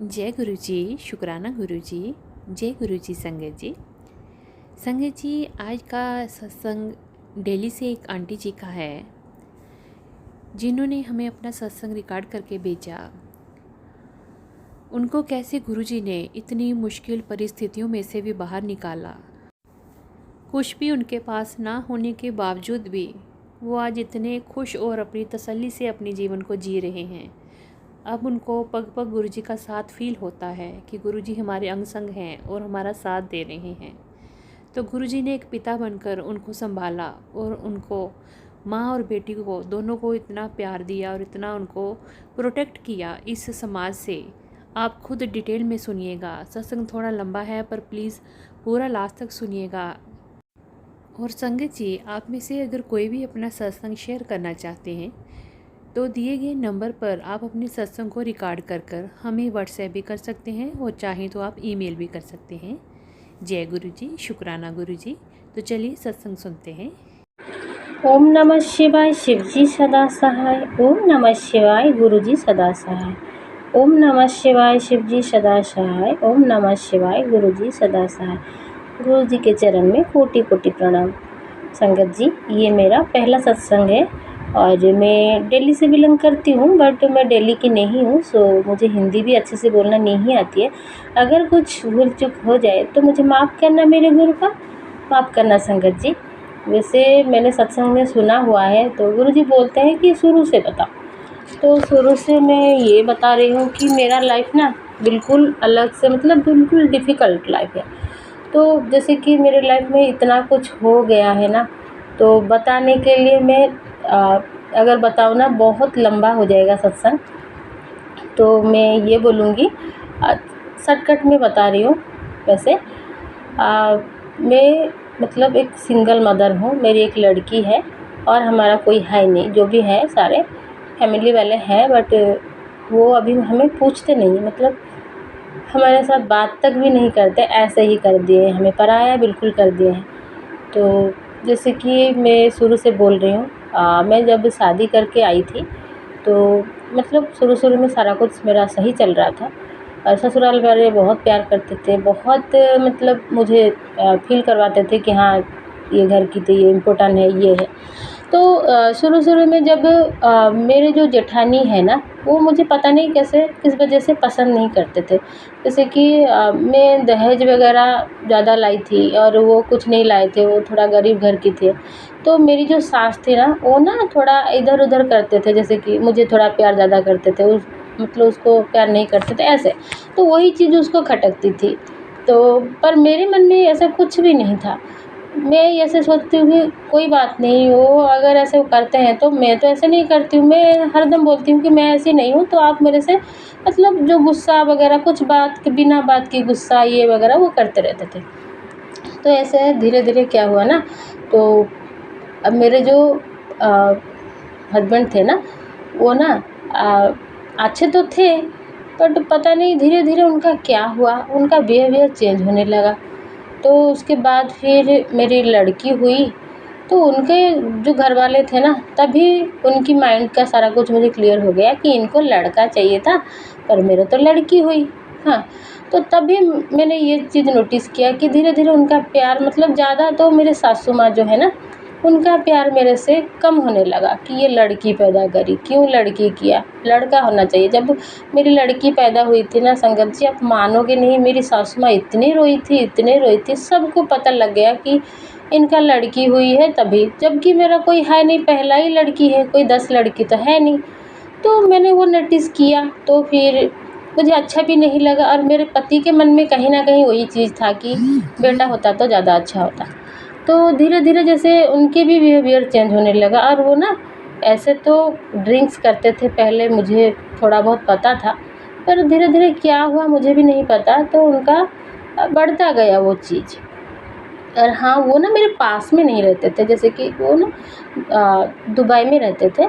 जय गुरु जी, शुक्राना गुरु जी। जय गुरु जी। संगत जी, संगत जी, आज का सत्संग दिल्ली से एक आंटी जी का है, जिन्होंने हमें अपना सत्संग रिकॉर्ड करके भेजा। उनको कैसे गुरु जी ने इतनी मुश्किल परिस्थितियों में से भी बाहर निकाला। कुछ भी उनके पास ना होने के बावजूद भी वो आज इतने खुश और अपनी तसल्ली से अपने जीवन को जी रहे हैं। अब उनको पग पग गुरुजी का साथ फील होता है कि गुरुजी हमारे अंग संग हैं और हमारा साथ दे रहे हैं। तो गुरुजी ने एक पिता बनकर उनको संभाला और उनको माँ और बेटी को दोनों को इतना प्यार दिया और इतना उनको प्रोटेक्ट किया इस समाज से। आप खुद डिटेल में सुनिएगा। सत्संग थोड़ा लंबा है पर प्लीज़ पूरा लास्ट तक सुनिएगा। और संगत जी, आप में से अगर कोई भी अपना सत्संग शेयर करना चाहते हैं तो दिए गए नंबर पर आप अपने सत्संग को रिकॉर्ड कर हमें व्हाट्सएप भी कर सकते हैं और चाहें तो आप ईमेल भी कर सकते हैं। जय गुरु जी, शुक्राना गुरु जी। तो चलिए सत्संग सुनते हैं। ओम नमः शिवाय, शिवजी सदा सहाय। ओम नमः शिवाय, गुरुजी सदा सहाय। ओम नमः शिवाय, शिवजी सदा सहाय। ओम नमः शिवाय, गुरुजी सदा सहाय। गुरु जी के चरण में कोटि कोटि प्रणाम। संगत जी, ये मेरा पहला सत्संग है और मैं दिल्ली से बिलोंग करती हूँ, बट मैं दिल्ली की नहीं हूँ, सो मुझे हिंदी भी अच्छे से बोलना नहीं आती है। अगर कुछ भूल चूक हो जाए तो मुझे माफ़ करना, मेरे गुरु का माफ़ करना संगत जी। वैसे मैंने सत्संग में सुना हुआ है तो गुरुजी बोलते हैं कि शुरू से बताओ, तो शुरू से मैं ये बता रही हूँ कि मेरा लाइफ ना बिल्कुल अलग से, मतलब बिल्कुल डिफ़िकल्ट लाइफ है। तो जैसे कि मेरे लाइफ में इतना कुछ हो गया है ना, तो बताने के लिए मैं अगर बताऊँ ना बहुत लंबा हो जाएगा सत्संग, तो मैं ये बोलूँगी, शॉर्टकट में बता रही हूँ। वैसे मैं मतलब एक सिंगल मदर हूँ, मेरी एक लड़की है और हमारा कोई है नहीं। जो भी है सारे फैमिली वाले हैं, बट वो अभी हमें पूछते नहीं, मतलब हमारे साथ बात तक भी नहीं करते, ऐसे ही कर दिए हैं, हमें पराया बिल्कुल कर दिए हैं। तो जैसे कि मैं शुरू से बोल रही हूँ, मैं जब शादी करके आई थी तो मतलब शुरू में सारा कुछ मेरा सही चल रहा था और ससुराल वाले बहुत प्यार करते थे, बहुत मतलब मुझे फ़ील करवाते थे कि हाँ, ये घर की तो ये इम्पोर्टेंट है, ये है। तो शुरू में जब मेरे जो जेठानी है ना, वो मुझे पता नहीं कैसे किस वजह से पसंद नहीं करते थे। जैसे कि मैं दहेज वगैरह ज़्यादा लाई थी और वो कुछ नहीं लाए थे, वो थोड़ा गरीब घर की थे। तो मेरी जो सास थी ना, वो ना थोड़ा इधर-उधर करते थे, जैसे कि मुझे थोड़ा प्यार ज़्यादा करते थे, मतलब उसको प्यार नहीं करते थे, ऐसे। तो वही चीज़ उसको खटकती थी। तो पर मेरे मन में ऐसा कुछ भी नहीं था। मैं ऐसे सोचती हूँ कि कोई बात नहीं, वो अगर ऐसे वो करते हैं तो मैं तो ऐसे नहीं करती हूँ। मैं हरदम बोलती हूँ कि मैं ऐसी नहीं हूँ, तो आप मेरे से मतलब जो गुस्सा वगैरह, कुछ बात के बिना बात की गुस्सा ये वगैरह वो करते रहते थे। तो ऐसे धीरे-धीरे क्या हुआ ना, तो अब मेरे जो हस्बैंड थे ना, वो ना अच्छे तो थे, बट पता नहीं धीरे-धीरे उनका क्या हुआ, उनका बिहेवियर चेंज होने लगा। तो उसके बाद फिर मेरी लड़की हुई, तो उनके जो घरवाले थे ना, तभी उनकी माइंड का सारा कुछ मुझे क्लियर हो गया कि इनको लड़का चाहिए था, पर मेरे तो लड़की हुई। हाँ, तो तभी मैंने ये चीज़ नोटिस किया कि धीरे-धीरे उनका प्यार, मतलब ज़्यादा तो मेरे सासू माँ जो है ना, उनका प्यार मेरे से कम होने लगा कि ये लड़की पैदा करी, क्यों लड़की किया, लड़का होना चाहिए। जब मेरी लड़की पैदा हुई थी ना संगत जी, आप मानोगे नहीं, मेरी सासू माँ इतनी रोई थी, इतने रोई थी, सबको पता लग गया कि इनका लड़की हुई है तभी, जबकि मेरा कोई है नहीं, पहला ही लड़की है, कोई 10 लड़की तो है नहीं। तो मैंने वो नोटिस किया, तो फिर मुझे अच्छा भी नहीं लगा और मेरे पति के मन में कहीं न कहीं वही चीज़ था कि बेटा होता तो ज़्यादा अच्छा होता। तो धीरे-धीरे जैसे उनके भी बिहेवियर चेंज होने लगा और वो ना ऐसे तो ड्रिंक्स करते थे पहले, मुझे थोड़ा बहुत पता था, पर धीरे-धीरे क्या हुआ मुझे भी नहीं पता, तो उनका बढ़ता गया वो चीज़। और हाँ, वो ना मेरे पास में नहीं रहते थे, जैसे कि वो ना दुबई में रहते थे,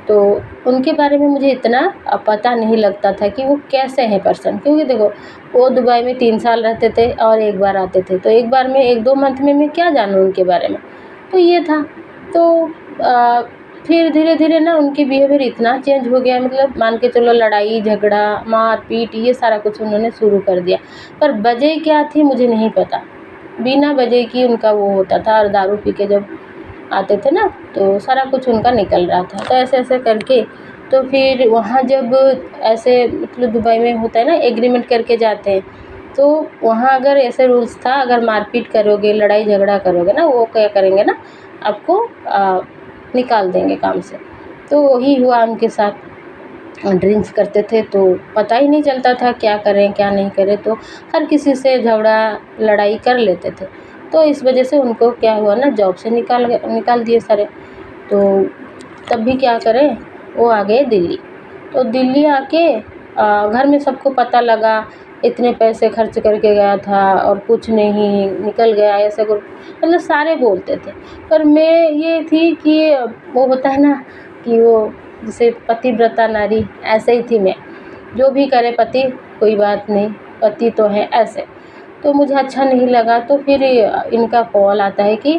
तो उनके बारे में मुझे इतना पता नहीं लगता था कि वो कैसे हैं पर्सन, क्योंकि देखो वो दुबई में 3 साल रहते थे और एक बार आते थे, तो एक बार में 1-2 मंथ में मैं क्या जानूँ उनके बारे में, तो ये था। तो फिर धीरे-धीरे ना उनकी बिहेवियर इतना चेंज हो गया, मतलब मान के चलो लड़ाई झगड़ा, मार-पीट ये सारा कुछ उन्होंने शुरू कर दिया। पर वजह क्या थी मुझे नहीं पता। बिना वजह की उनका वो होता था, और दारू पी के जब आते थे ना तो सारा कुछ उनका निकल रहा था। तो ऐसे-ऐसे करके तो फिर वहाँ जब ऐसे मतलब दुबई में होता है ना, एग्रीमेंट करके जाते हैं, तो वहाँ अगर ऐसे रूल्स था, अगर मारपीट करोगे, लड़ाई झगड़ा करोगे ना, वो क्या करेंगे ना, आपको निकाल देंगे काम से। तो वही हुआ उनके साथ। ड्रिंक्स करते थे तो पता ही नहीं चलता था क्या करें क्या नहीं करें, तो हर किसी से झगड़ा लड़ाई कर लेते थे। तो इस वजह से उनको क्या हुआ ना, जॉब से निकाल दिए सारे। तो तब भी क्या करें, वो आ गए दिल्ली। तो दिल्ली आके घर में सबको पता लगा, इतने पैसे खर्च करके गया था और कुछ नहीं निकल गया, ऐसा कुछ मतलब सारे बोलते थे। पर मैं ये थी कि वो होता है ना कि वो जैसे पतिव्रता नारी, ऐसे ही थी मैं। जो भी करे पति कोई बात नहीं, पति तो है, ऐसे। तो मुझे अच्छा नहीं लगा। तो फिर इनका कॉल आता है कि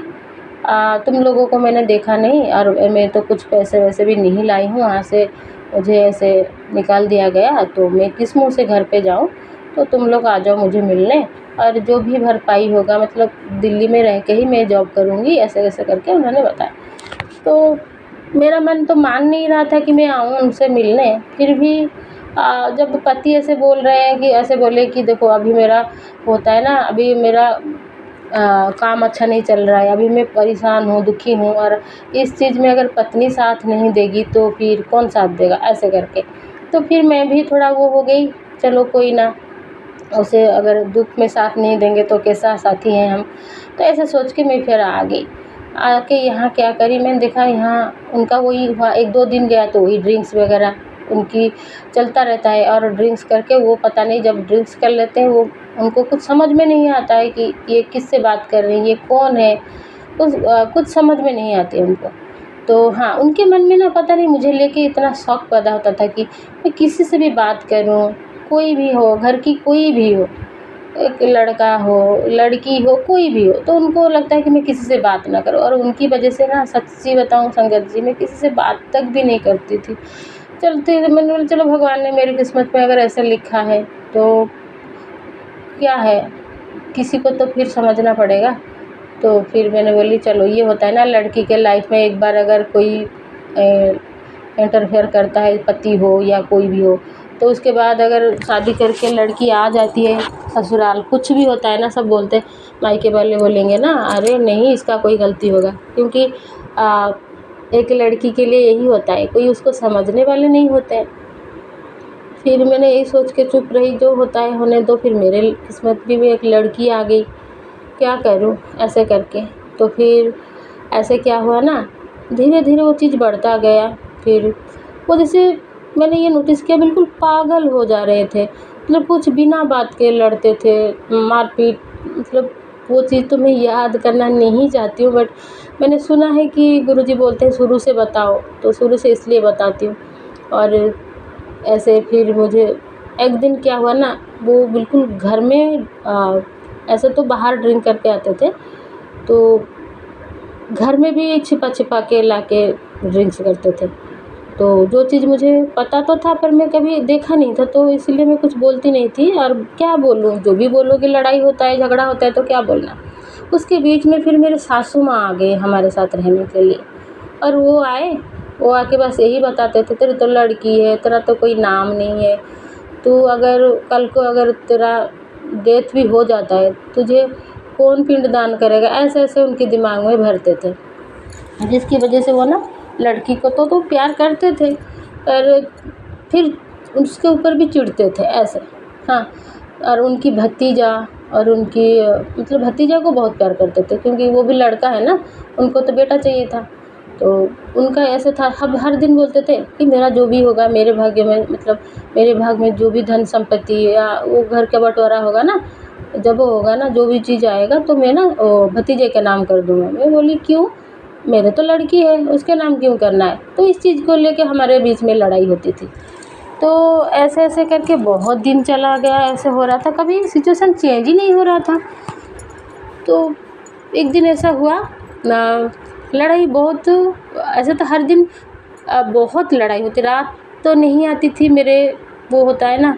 तुम लोगों को मैंने देखा नहीं, और मैं तो कुछ पैसे वैसे भी नहीं लाई हूँ वहाँ से, मुझे ऐसे निकाल दिया गया, तो मैं किस मुँह से घर पे जाऊँ, तो तुम लोग आ जाओ मुझे मिलने, और जो भी भरपाई होगा, मतलब दिल्ली में रह के ही मैं जॉब करूँगी, ऐसे-ऐसे करके उन्होंने बताया। तो मेरा मन तो मान नहीं रहा था कि मैं आऊँ उनसे मिलने। फिर भी जब पति ऐसे बोल रहे हैं, कि ऐसे बोले कि देखो अभी मेरा होता है ना, अभी मेरा काम अच्छा नहीं चल रहा है, अभी मैं परेशान हूँ, दुखी हूँ, और इस चीज़ में अगर पत्नी साथ नहीं देगी तो फिर कौन साथ देगा, ऐसे करके। तो फिर मैं भी थोड़ा वो हो गई, चलो कोई ना, उसे अगर दुःख में साथ नहीं देंगे तो कैसा साथी हैं हम। तो ऐसे सोच के मैं फिर आ गई। आके यहाँ क्या करी, मैंने देखा यहाँ उनका वही हुआ, 1-2 दिन गया तो वही ड्रिंक्स वग़ैरह उनकी चलता रहता है, और ड्रिंक्स करके वो पता नहीं, जब ड्रिंक्स कर लेते हैं वो, उनको कुछ समझ में नहीं आता है कि ये किससे बात कर रही है, ये कौन है? कुछ समझ में नहीं आती उनको। तो हाँ, उनके मन में ना पता नहीं मुझे लेके इतना शौक पैदा होता था कि मैं किसी से भी बात करूँ, कोई भी हो, घर की कोई भी हो, एक लड़का हो, लड़की हो, कोई भी हो, तो उनको लगता है कि मैं किसी से बात ना करूँ, और उनकी वजह से ना सच्ची बताऊँ संगत जी, मैं किसी से बात तक भी नहीं करती थी। चलते मैंने बोला चलो भगवान ने मेरी किस्मत में अगर ऐसा लिखा है तो क्या है, किसी को तो फिर समझना पड़ेगा। तो फिर मैंने बोली चलो, ये होता है ना लड़की के लाइफ में, एक बार अगर कोई इंटरफेयर करता है, पति हो या कोई भी हो, तो उसके बाद अगर शादी करके लड़की आ जाती है ससुराल, कुछ भी होता है ना, सब बोलते हैं, मायके वाले बोलेंगे ना, अरे नहीं इसका कोई गलती होगा, क्योंकि एक लड़की के लिए यही होता है, कोई उसको समझने वाले नहीं होते हैं। फिर मैंने यही सोच के चुप रही, जो होता है होने दो। फिर मेरे किस्मत में भी एक लड़की आ गई, क्या करूँ ऐसे करके। तो फिर ऐसे क्या हुआ ना, धीरे-धीरे वो चीज़ बढ़ता गया। फिर वो जैसे मैंने ये नोटिस किया, बिल्कुल पागल हो जा रहे थे, मतलब कुछ बिना बात के लड़ते थे, मार-पीट, मतलब वो चीज़ तो मैं याद करना नहीं चाहती हूँ, बट मैंने सुना है कि गुरुजी बोलते हैं शुरू से बताओ, तो शुरू से इसलिए बताती हूँ। और ऐसे फिर मुझे एक दिन क्या हुआ ना, वो बिल्कुल घर में ऐसे तो बाहर ड्रिंक करके आते थे, तो घर में भी छिपा-छिपा के लाके ड्रिंक्स करते थे। तो जो चीज़ मुझे पता तो था, पर मैं कभी देखा नहीं था, तो इसीलिए मैं कुछ बोलती नहीं थी। और क्या बोलूँ, जो भी बोलोगे, लड़ाई होता है, झगड़ा होता है तो क्या बोलना। उसके बीच में फिर मेरे सासू माँ आ गए हमारे साथ रहने के लिए, और वो आए, वो आके बस यही बताते थे, तेरी तो लड़की है, तेरा तो कोई नाम नहीं है, तू अगर कल को अगर तेरा डेथ भी हो जाता है, तुझे कौन पिंडदान करेगा, ऐसे-ऐसे उनके दिमाग में भरते थे। जिसकी वजह से वो ना लड़की को तो प्यार करते थे, पर फिर उसके ऊपर भी चिढ़ते थे ऐसे। हाँ, और उनकी भतीजा और उनकी मतलब भतीजा को बहुत प्यार करते थे, क्योंकि वो भी लड़का है ना, उनको तो बेटा चाहिए था। तो उनका ऐसा था, अब हर दिन बोलते थे कि मेरा जो भी होगा मेरे भाग्य में, मतलब मेरे भाग में जो भी धन संपत्ति या वो घर का बँटवारा होगा ना, जब वो होगा ना, जो भी चीज़ आएगा तो मैं ना भतीजे के नाम कर दूँगा। मैं बोली क्यों? मेरे तो लड़की है, उसके नाम क्यों करना है? तो इस चीज़ को लेके हमारे बीच में लड़ाई होती थी। तो ऐसे-ऐसे करके बहुत दिन चला गया, ऐसे हो रहा था, कभी सिचुएशन चेंज ही नहीं हो रहा था। तो एक दिन ऐसा हुआ ना, लड़ाई बहुत, ऐसे तो हर दिन बहुत लड़ाई होती, रात तो नहीं आती थी, मेरे वो होता है ना,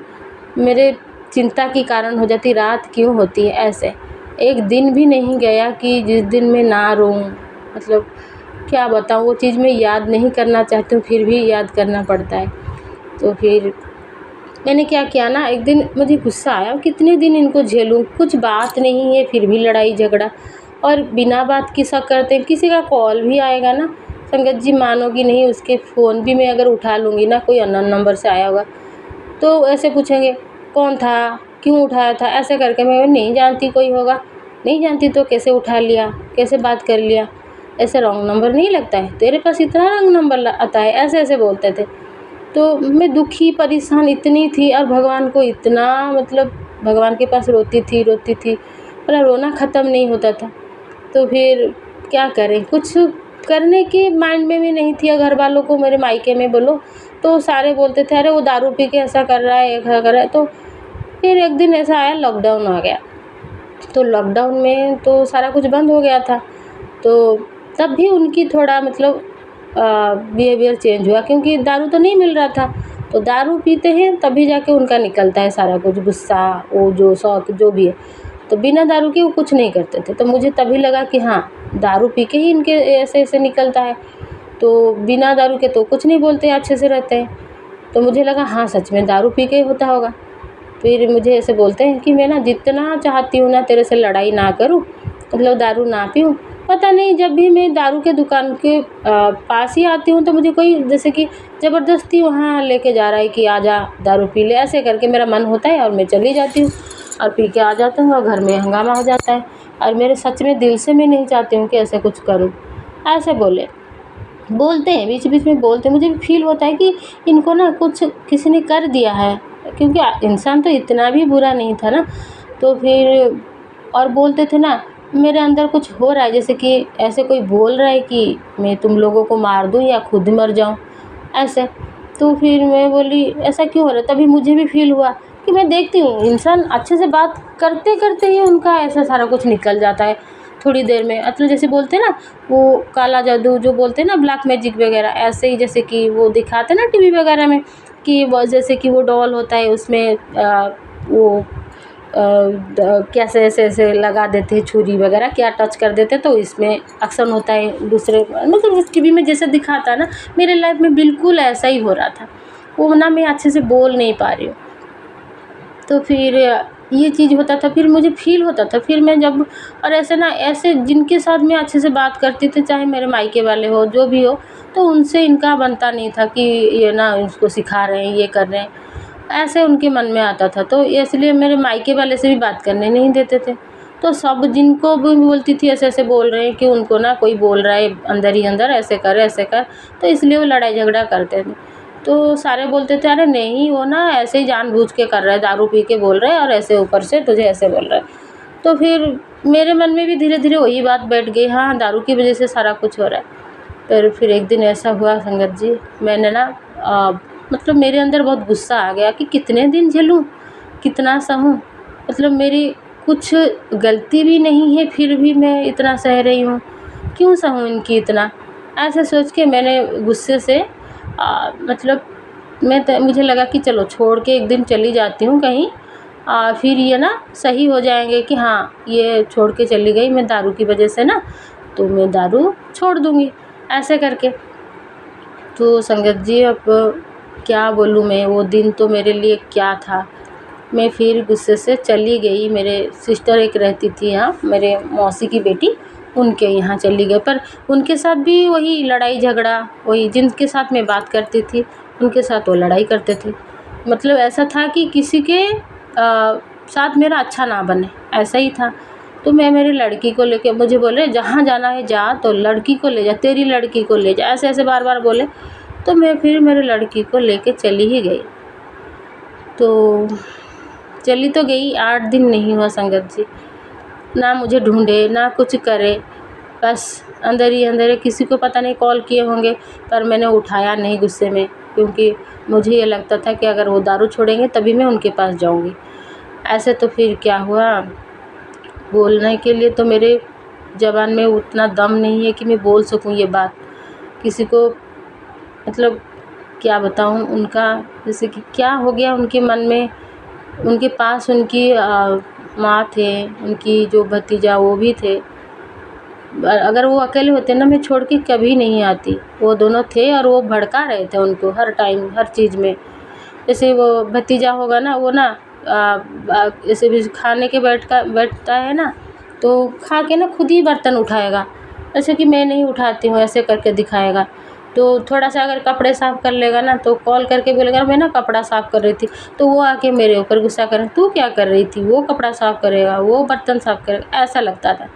मेरे चिंता के कारण हो जाती, रात क्यों होती है ऐसे। एक दिन भी नहीं गया कि जिस दिन मैं ना रोऊँ, मतलब क्या बताऊँ, वो चीज़ मैं याद नहीं करना चाहती हूँ फिर भी याद करना पड़ता है। तो फिर मैंने क्या किया ना, एक दिन मुझे गुस्सा आया, कितने दिन इनको झेलूँ, कुछ बात नहीं है फिर भी लड़ाई झगड़ा, और बिना बात की शक करते हैं। किसी का कॉल भी आएगा ना संगत जी, मानोगी नहीं, उसके फ़ोन भी मैं अगर उठा लूँगी ना, कोई अननोन नंबर से आया होगा, तो ऐसे पूछेंगे कौन था, क्यों उठाया था, ऐसे करके। मैं नहीं जानती, कोई होगा, नहीं जानती तो कैसे उठा लिया, कैसे बात कर लिया, ऐसे रॉन्ग नंबर नहीं लगता है, तेरे पास इतना रॉन्ग नंबर आता है, ऐसे ऐसे बोलते थे। तो मैं दुखी परेशान इतनी थी, और भगवान को इतना, मतलब भगवान के पास रोती थी, पर रोना ख़त्म नहीं होता था। तो फिर क्या करें, कुछ करने के माइंड में भी नहीं थी। और घर वालों को, मेरे मायके में बोलो तो सारे बोलते थे, अरे वो दारू पी के ऐसा कर रहा है, ऐसा कर रहा है। तो फिर एक दिन ऐसा आया, लॉकडाउन आ गया, तो लॉकडाउन में तो सारा कुछ बंद हो गया था, तो तब भी उनकी थोड़ा मतलब बिहेवियर चेंज हुआ, क्योंकि दारू तो नहीं मिल रहा था। तो दारू पीते हैं तभी जाके उनका निकलता है सारा कुछ, गुस्सा, वो जो शौक जो भी है। तो बिना दारू के वो कुछ नहीं करते थे। तो मुझे तभी लगा कि हाँ, दारू पी के ही इनके ऐसे ऐसे निकलता है, तो बिना दारू के तो कुछ नहीं बोलते, अच्छे से रहते हैं। तो मुझे लगा हाँ, सच में दारू पी के ही होता होगा। फिर मुझे ऐसे बोलते हैं कि मैं ना जितना चाहती हूँ ना तेरे से लड़ाई ना करूँ, मतलब दारू ना पीऊँ। पता नहीं, जब भी मैं दारू के दुकान के पास ही आती हूँ, तो मुझे कोई जैसे कि ज़बरदस्ती वहाँ लेके जा रहा है कि आजा दारू पी ले, ऐसे करके मेरा मन होता है और मैं चली जाती हूँ और पी के आ जाती हूँ, और घर में हंगामा हो जाता है। और मेरे सच में दिल से मैं नहीं चाहती हूँ कि ऐसे कुछ करूँ। ऐसे बोलते हैं, बीच बीच में बोलते हैं, मुझे भी फील होता है कि इनको ना कुछ किसी ने कर दिया है, क्योंकि इंसान तो इतना भी बुरा नहीं था ना। तो फिर और बोलते थे ना, मेरे अंदर कुछ हो रहा है, जैसे कि ऐसे कोई बोल रहा है कि मैं तुम लोगों को मार दूँ या खुद मर जाऊँ, ऐसे। तो फिर मैं बोली ऐसा क्यों हो रहा है, तभी मुझे भी फील हुआ कि मैं देखती हूँ इंसान अच्छे से बात करते करते ही उनका ऐसा सारा कुछ निकल जाता है थोड़ी देर में। मतलब जैसे बोलते हैं ना, वो काला जादू जो बोलते हैं ना, ब्लैक मैजिक वगैरह, ऐसे ही जैसे कि वो दिखाते हैं ना टीवी वगैरह में, कि वो जैसे कि वो डॉल होता है, उसमें वो कैसे ऐसे ऐसे लगा देते हैं छुरी वगैरह, क्या टच कर देते हैं तो इसमें एक्शन होता है दूसरे, मतलब टीवी में जैसे दिखाता है ना, मेरे लाइफ में बिल्कुल ऐसा ही हो रहा था। वो ना मैं अच्छे से बोल नहीं पा रही हूँ, तो फिर ये चीज़ होता था, फिर मुझे फ़ील होता था। फिर मैं जब, और ऐसे ना, ऐसे जिनके साथ मैं अच्छे से बात करती थी, चाहे मेरे मायके वाले हो जो भी हो, तो उनसे इनका बनता नहीं था कि ये ना इसको सिखा रहे हैं, ये कर रहे हैं, ऐसे उनके मन में आता था। तो इसलिए मेरे मायके वाले से भी बात करने नहीं देते थे। तो सब जिनको भी बोलती थी ऐसे ऐसे बोल रहे हैं, कि उनको ना कोई बोल रहा है अंदर ही अंदर, ऐसे कर ऐसे कर, तो इसलिए वो लड़ाई झगड़ा करते थे। तो सारे बोलते थे, अरे नहीं, वो ना ऐसे ही जानबूझ के कर रहा है, दारू पी के बोल रहा है और ऐसे ऊपर से तुझे ऐसे बोल रहा है। तो फिर मेरे मन में भी धीरे धीरे वही बात बैठ गई, हाँ दारू की वजह से सारा कुछ हो रहा है। फिर एक दिन ऐसा हुआ संगत जी, मैंने ना मतलब मेरे अंदर बहुत गुस्सा आ गया कि कितने दिन झेलूँ, कितना सहूँ, मतलब मेरी कुछ गलती भी नहीं है फिर भी मैं इतना सह रही हूँ, क्यों सहूँ इनकी इतना। ऐसे सोच के मैंने गुस्से से मतलब मुझे लगा कि चलो छोड़ के एक दिन चली जाती हूँ कहीं, फिर ये ना सही हो जाएंगे कि हाँ ये छोड़ के चली गई मैं दारू की वजह से ना, तो मैं दारू छोड़ दूँगी, ऐसे करके। तो संगत जी अब क्या बोलूँ मैं, वो दिन तो मेरे लिए क्या था। मैं फिर गुस्से से चली गई, मेरे सिस्टर एक रहती थी यहाँ, मेरे मौसी की बेटी, उनके यहाँ चली गई। पर उनके साथ भी वही लड़ाई झगड़ा, वही जिनके साथ मैं बात करती थी उनके साथ वो लड़ाई करते थे। मतलब ऐसा था कि किसी के साथ मेरा अच्छा ना बने, ऐसा ही था। तो मैं मेरी लड़की को लेके, मुझे बोले जहाँ जाना है जा, तो लड़की को ले जा, तेरी लड़की को ले जा, ऐसे ऐसे बार बार बोले। तो मैं फिर मेरी लड़की को लेके चली ही गई। तो चली तो गई, 8 दिन नहीं हुआ संगत जी, ना मुझे ढूंढे ना कुछ करे, बस अंदर ही अंदर, किसी को पता नहीं कॉल किए होंगे, पर मैंने उठाया नहीं गुस्से में, क्योंकि मुझे ये लगता था कि अगर वो दारू छोड़ेंगे तभी मैं उनके पास जाऊंगी। ऐसे तो फिर क्या हुआ, बोलने के लिए तो मेरे ज़बान में उतना दम नहीं है कि मैं बोल सकूं ये बात किसी को। मतलब क्या बताऊं उनका, जैसे कि क्या हो गया उनके मन में। उनके पास उनकी माँ थे, उनकी जो भतीजा वो भी थे। अगर वो अकेले होते ना, मैं छोड़ के कभी नहीं आती। वो दोनों थे और वो भड़का रहे थे उनको हर टाइम हर चीज़ में। जैसे वो भतीजा होगा ना, वो ना जैसे भी खाने के बैठता है ना, तो खा के ना खुद ही बर्तन उठाएगा, ऐसे कि मैं नहीं उठाती हूँ ऐसे करके दिखाएगा। तो थोड़ा सा अगर कपड़े साफ़ कर लेगा ना, तो कॉल करके बोलेगा मैं ना कपड़ा साफ़ कर रही थी, तो वो आके मेरे ऊपर गुस्सा करे, तू क्या कर रही थी, वो कपड़ा साफ़ करेगा, वो बर्तन साफ़ करेगा, ऐसा लगता था।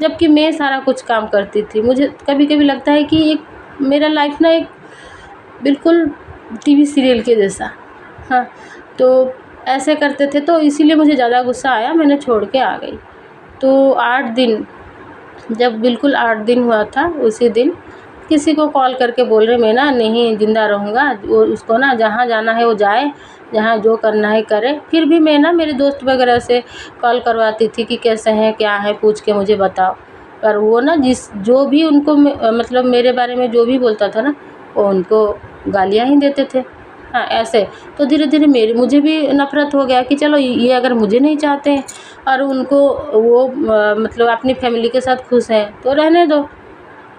जबकि मैं सारा कुछ काम करती थी। मुझे कभी-कभी लगता है कि एक मेरा लाइफ़ ना एक बिल्कुल टीवी सीरियल के जैसा। हाँ, तो ऐसे करते थे, तो इसीलिए मुझे ज़्यादा गुस्सा आया, मैंने छोड़ के आ गई। तो 8 दिन, जब बिल्कुल 8 दिन हुआ था, उसी दिन किसी को कॉल करके बोल रहे मैं ना नहीं ज़िंदा रहूँगा, वो उसको ना जहाँ जाना है वो जाए, जहाँ जो करना है करे। फिर भी मैं ना मेरे दोस्त वगैरह से कॉल करवाती थी कि कैसे हैं, क्या है, पूछ के मुझे बताओ। पर वो ना जो भी उनको मतलब मेरे बारे में जो भी बोलता था ना, वो उनको गालियाँ ही देते थे। हाँ, ऐसे। तो धीरे-धीरे मुझे भी नफ़रत हो गया कि चलो ये अगर मुझे नहीं चाहते हैं और उनको वो मतलब अपनी फ़ैमिली के साथ खुश हैं, तो रहने दो।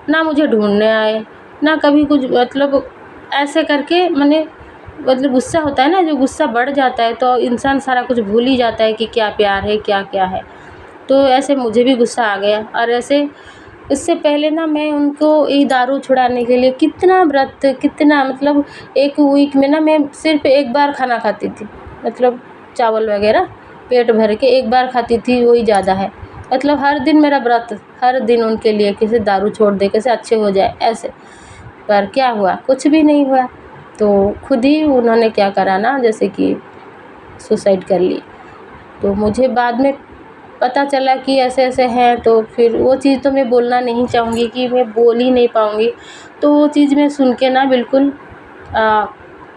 ना मुझे ढूँढने आए, ना कभी कुछ, मतलब ऐसे करके मैंने, मतलब गुस्सा होता है ना, जो गुस्सा बढ़ जाता है तो इंसान सारा कुछ भूल ही जाता है कि क्या प्यार है, क्या-क्या है। तो ऐसे मुझे भी गुस्सा आ गया। और ऐसे इससे पहले ना मैं उनको ये दारू छुड़ाने के लिए कितना व्रत, कितना, मतलब 1 वीक में ना मैं सिर्फ़ 1 बार खाना खाती थी। मतलब चावल वग़ैरह पेट भर के 1 बार खाती थी, वही ज़्यादा है। मतलब हर दिन मेरा व्रत, हर दिन उनके लिए कैसे दारू छोड़ दें, कैसे अच्छे हो जाए, ऐसे। पर क्या हुआ? कुछ भी नहीं हुआ। तो खुद ही उन्होंने क्या करा ना, जैसे कि सुसाइड कर ली। तो मुझे बाद में पता चला कि ऐसे-ऐसे हैं, तो फिर वो चीज़ तो मैं बोलना नहीं चाहूँगी कि मैं बोल ही नहीं पाऊँगी। तो वो चीज़ मैं सुन के ना बिल्कुल अ,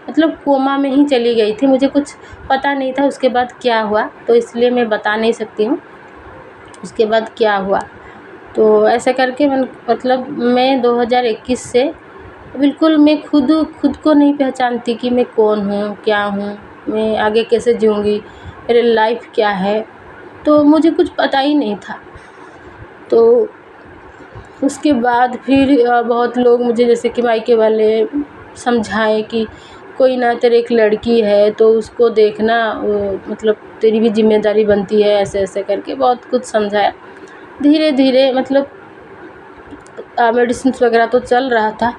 मतलब कोमा में ही चली गई थी। मुझे कुछ पता नहीं था उसके बाद क्या हुआ, तो इसलिए मैं बता नहीं सकती हूँ, उसके बाद क्या हुआ। तो ऐसे करके मतलब मैं 2021 से बिल्कुल मैं खुद को नहीं पहचानती कि मैं कौन हूँ, क्या हूँ, मैं आगे कैसे जीऊँगी, मेरी लाइफ़ क्या है। तो मुझे कुछ पता ही नहीं था। तो उसके बाद फिर बहुत लोग मुझे, जैसे कि मायके वाले, समझाए कि कोई ना, तेरे एक लड़की है तो उसको देखना, मतलब तेरी भी ज़िम्मेदारी बनती है, ऐसे-ऐसे करके बहुत कुछ समझाया। धीरे-धीरे मतलब मेडिसिन्स वगैरह तो चल रहा था,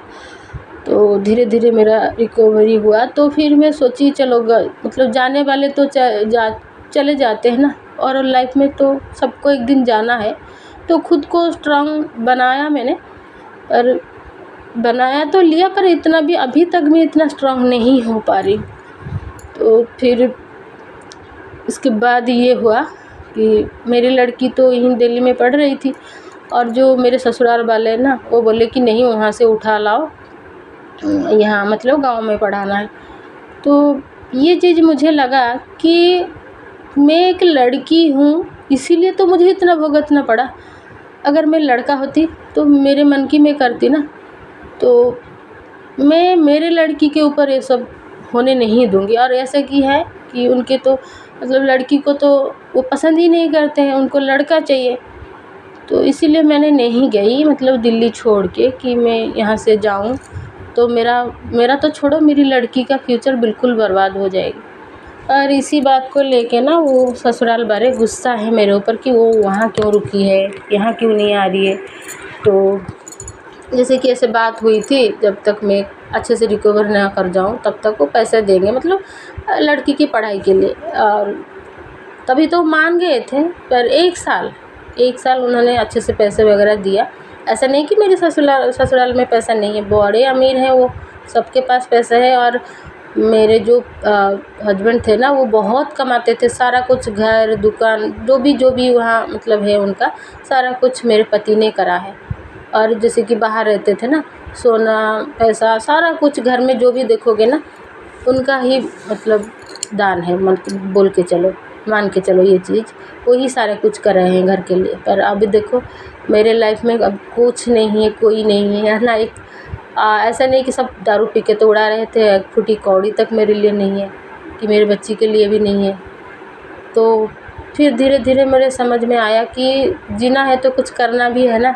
तो धीरे-धीरे मेरा रिकवरी हुआ। तो फिर मैं सोची चलो मतलब जाने वाले तो चले जाते हैं ना, और लाइफ़ में तो सबको एक दिन जाना है। तो खुद को स्ट्रॉन्ग बनाया मैंने, पर बनाया तो लिया, पर इतना भी अभी तक मैं इतना स्ट्रॉन्ग नहीं हो पा रही। तो फिर इसके बाद ये हुआ कि मेरी लड़की तो यहीं दिल्ली में पढ़ रही थी, और जो मेरे ससुराल वाले हैं ना, वो बोले कि नहीं, वहाँ से उठा लाओ, यहाँ मतलब गाँव में पढ़ाना है। तो ये चीज़ मुझे लगा कि मैं एक लड़की हूँ, इसीलिए तो मुझे इतना भुगतना पड़ा। अगर मैं लड़का होती तो मेरे मन की मैं करती ना। तो मैं मेरे लड़की के ऊपर ये सब होने नहीं दूँगी। और ऐसा कि है कि उनके तो मतलब लड़की को तो वो पसंद ही नहीं करते हैं, उनको लड़का चाहिए। तो इसीलिए मैंने नहीं गई, मतलब दिल्ली छोड़ के कि मैं यहाँ से जाऊँ, तो मेरा मेरा तो छोड़ो, मेरी लड़की का फ्यूचर बिल्कुल बर्बाद हो जाएगी। और इसी बात को लेके ना वो ससुराल वाले गुस्सा है मेरे ऊपर कि वो वहाँ क्यों रुकी है, यहाँ क्यों नहीं आ रही है। तो जैसे कि ऐसे बात हुई थी, जब तक मैं अच्छे से रिकवर ना कर जाऊँ तब तक वो पैसे देंगे, मतलब लड़की की पढ़ाई के लिए। और तभी तो मान गए थे, पर 1 साल उन्होंने अच्छे से पैसे वगैरह दिया। ऐसा नहीं कि मेरे ससुराल में पैसा नहीं है, बड़े अमीर हैं वो, सबके पास पैसा है। और मेरे जो हस्बैंड थे ना, वो बहुत कमाते थे, सारा कुछ घर दुकान जो भी वहाँ मतलब है उनका, सारा कुछ मेरे पति ने करा है। और जैसे कि बाहर रहते थे ना, सोना पैसा सारा कुछ घर में जो भी देखोगे ना, उनका ही मतलब दान है, मतलब बोल के चलो, मान के चलो ये चीज़, वही सारा कुछ कर रहे हैं घर के लिए। पर अभी देखो मेरे लाइफ में अब कुछ नहीं है, कोई नहीं है ना। एक ऐसा नहीं कि सब दारू पी के तो उड़ा रहे थे, एक फूटी कौड़ी तक मेरे लिए नहीं है, कि मेरे बच्ची के लिए भी नहीं है। तो फिर धीरे धीरे मेरे समझ में आया कि जीना है तो कुछ करना भी है ना।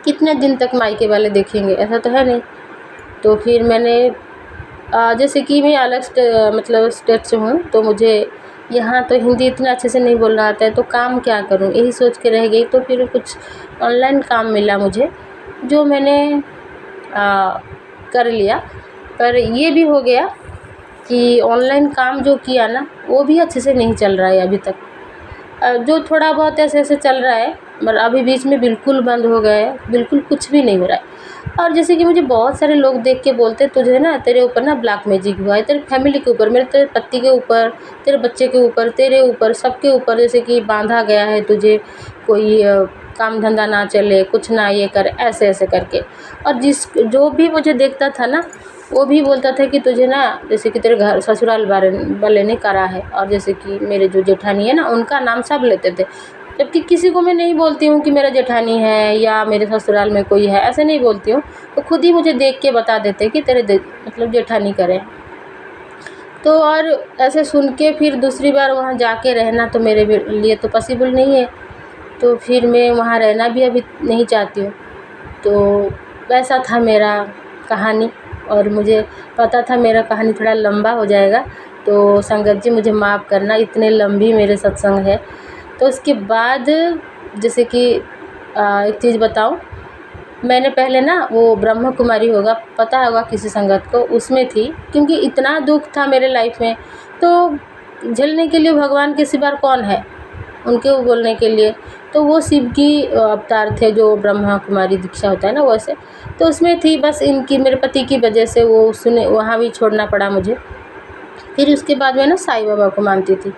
कितने दिन तक मायके वाले देखेंगे, ऐसा तो है नहीं। तो फिर मैंने जैसे कि मैं अलग मतलब स्टेट से हूँ, तो मुझे यहाँ तो हिंदी इतना अच्छे से नहीं बोलना आता है, तो काम क्या करूँ यही सोच के रह गई। तो फिर कुछ ऑनलाइन काम मिला मुझे, जो मैंने कर लिया। पर ये भी हो गया कि ऑनलाइन काम जो किया ना, वो भी अच्छे से नहीं चल रहा है अभी तक। जो थोड़ा बहुत ऐसे ऐसे चल रहा है, पर अभी बीच में बिल्कुल बंद हो गया है, बिल्कुल कुछ भी नहीं हो रहा है। और जैसे कि मुझे बहुत सारे लोग देख के बोलते हैं, तुझे ना तेरे ऊपर ना ब्लैक मैजिक हुआ है, तेरे फैमिली के ऊपर, तेरे पति के ऊपर, तेरे बच्चे के ऊपर, तेरे ऊपर, सबके ऊपर जैसे कि बांधा गया है तुझे, कोई काम धंधा ना चले, कुछ ना ये कर, ऐसे ऐसे करके। और जो भी मुझे देखता था ना, वो भी बोलता था कि तुझे ना जैसे कि तेरे घर ससुराल वाले ने करा है। और जैसे कि मेरे जो जेठानी है ना, उनका नाम सब लेते थे, जबकि किसी को मैं नहीं बोलती हूँ कि मेरा जेठानी है या मेरे ससुराल में कोई है, ऐसे नहीं बोलती हूँ। तो खुद ही मुझे देख के बता देते कि तेरे मतलब जेठानी करे। तो और ऐसे सुन के फिर दूसरी बार वहाँ जाके रहना तो मेरे लिए तो पॉसिबल नहीं है। तो फिर मैं वहाँ रहना भी अभी नहीं चाहती हूँ। तो वैसा था मेरा कहानी, और मुझे पता था मेरा कहानी थोड़ा लंबा हो जाएगा, तो संगत जी मुझे माफ़ करना, इतने लंबी मेरे सत्संग है। तो उसके बाद जैसे कि एक चीज़ बताऊँ, मैंने पहले ना वो ब्रह्म कुमारी होगा, पता होगा किसी संगत को, उसमें थी। क्योंकि इतना दुख था मेरे लाइफ में, तो झेलने के लिए भगवान के सिवा कौन है, उनके वो बोलने के लिए। तो वो शिव की अवतार थे, जो ब्रह्मा कुमारी दीक्षा होता है ना वैसे। तो उसमें थी, बस इनकी मेरे पति की वजह से वो सुने वहाँ भी छोड़ना पड़ा मुझे। फिर उसके बाद मैं ना साईं बाबा को मानती थी,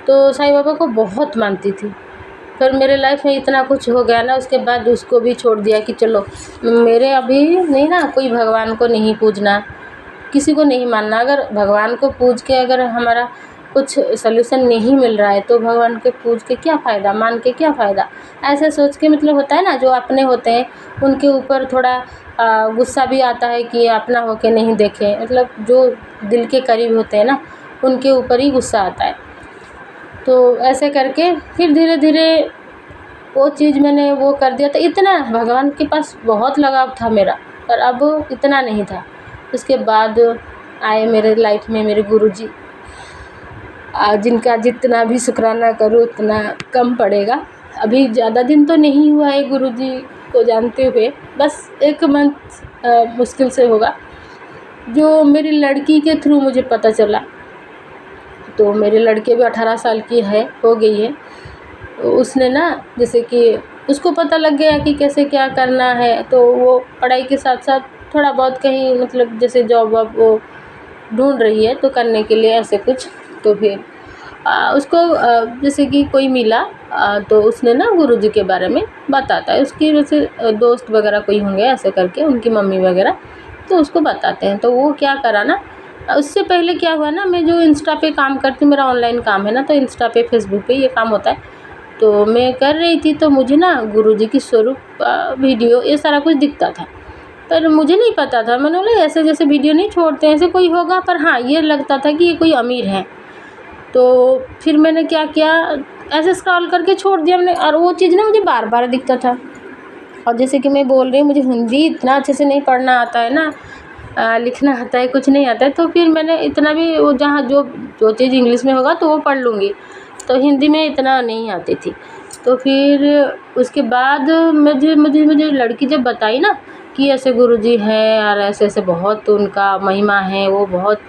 तो साईं बाबा को बहुत मानती थी। फिर मेरे लाइफ में इतना कुछ हो गया ना, उसके बाद उसको भी छोड़ दिया कि चलो मेरे अभी नहीं ना, कोई भगवान को नहीं पूजना, किसी को नहीं मानना। अगर भगवान को पूज के अगर हमारा कुछ सल्यूशन नहीं मिल रहा है, तो भगवान के पूज के क्या फ़ायदा, मान के क्या फ़ायदा। ऐसे सोच के मतलब होता है ना, जो अपने होते हैं उनके ऊपर थोड़ा गुस्सा भी आता है कि अपना होके नहीं देखे, मतलब जो दिल के करीब होते हैं ना, उनके ऊपर ही गुस्सा आता है। तो ऐसे करके फिर धीरे धीरे वो चीज़ मैंने वो कर दिया। तो इतना भगवान के पास बहुत लगाव था मेरा, पर अब इतना नहीं था। उसके बाद आए मेरे लाइफ में मेरे गुरुजी, जिनका जितना भी शुक्राना करूँ उतना कम पड़ेगा। अभी ज़्यादा दिन तो नहीं हुआ है गुरुजी को जानते हुए, बस 1 मंथ मुश्किल से होगा, जो मेरी लड़की के थ्रू मुझे पता चला। तो मेरी लड़की भी 18 साल की है, हो गई है। उसने ना जैसे कि उसको पता लग गया कि कैसे क्या करना है, तो वो पढ़ाई के साथ साथ थोड़ा बहुत कहीं मतलब जैसे जॉब वॉब वो ढूंढ रही है, तो करने के लिए ऐसे कुछ। तो फिर उसको जैसे कि कोई मिला, तो उसने ना गुरुजी के बारे में बताता है, उसकी वैसे दोस्त वगैरह कोई होंगे ऐसे करके, उनकी मम्मी वगैरह, तो उसको बताते हैं। तो वो क्या करा ना, उससे पहले क्या हुआ ना, मैं जो इंस्टा पे काम करती हूँ, मेरा ऑनलाइन काम है ना, तो इंस्टा पे फेसबुक पे ये काम होता है। तो मैं कर रही थी, तो मुझे ना गुरुजी की स्वरूप वीडियो ये सारा कुछ दिखता था, पर मुझे नहीं पता था। मैंने बोला ऐसे जैसे वीडियो नहीं छोड़ते, ऐसे कोई होगा, पर हाँ ये लगता था कि ये कोई अमीर है। तो फिर मैंने क्या किया, ऐसे स्क्रॉल करके छोड़ दिया मैंने, और वो चीज़ ना मुझे बार बार दिखता था। और जैसे कि मैं बोल रही हूँ, मुझे हिंदी इतना अच्छे से नहीं पढ़ना आता है ना, लिखना आता है, कुछ नहीं आता है। तो फिर मैंने इतना भी वो जहाँ जो जो चीज़ इंग्लिश में होगा तो वो पढ़ लूँगी, तो हिंदी में इतना नहीं आती थी। तो फिर उसके बाद मुझे लड़की जब बताई ना कि ऐसे गुरुजी हैं और ऐसे ऐसे बहुत उनका महिमा है, वो बहुत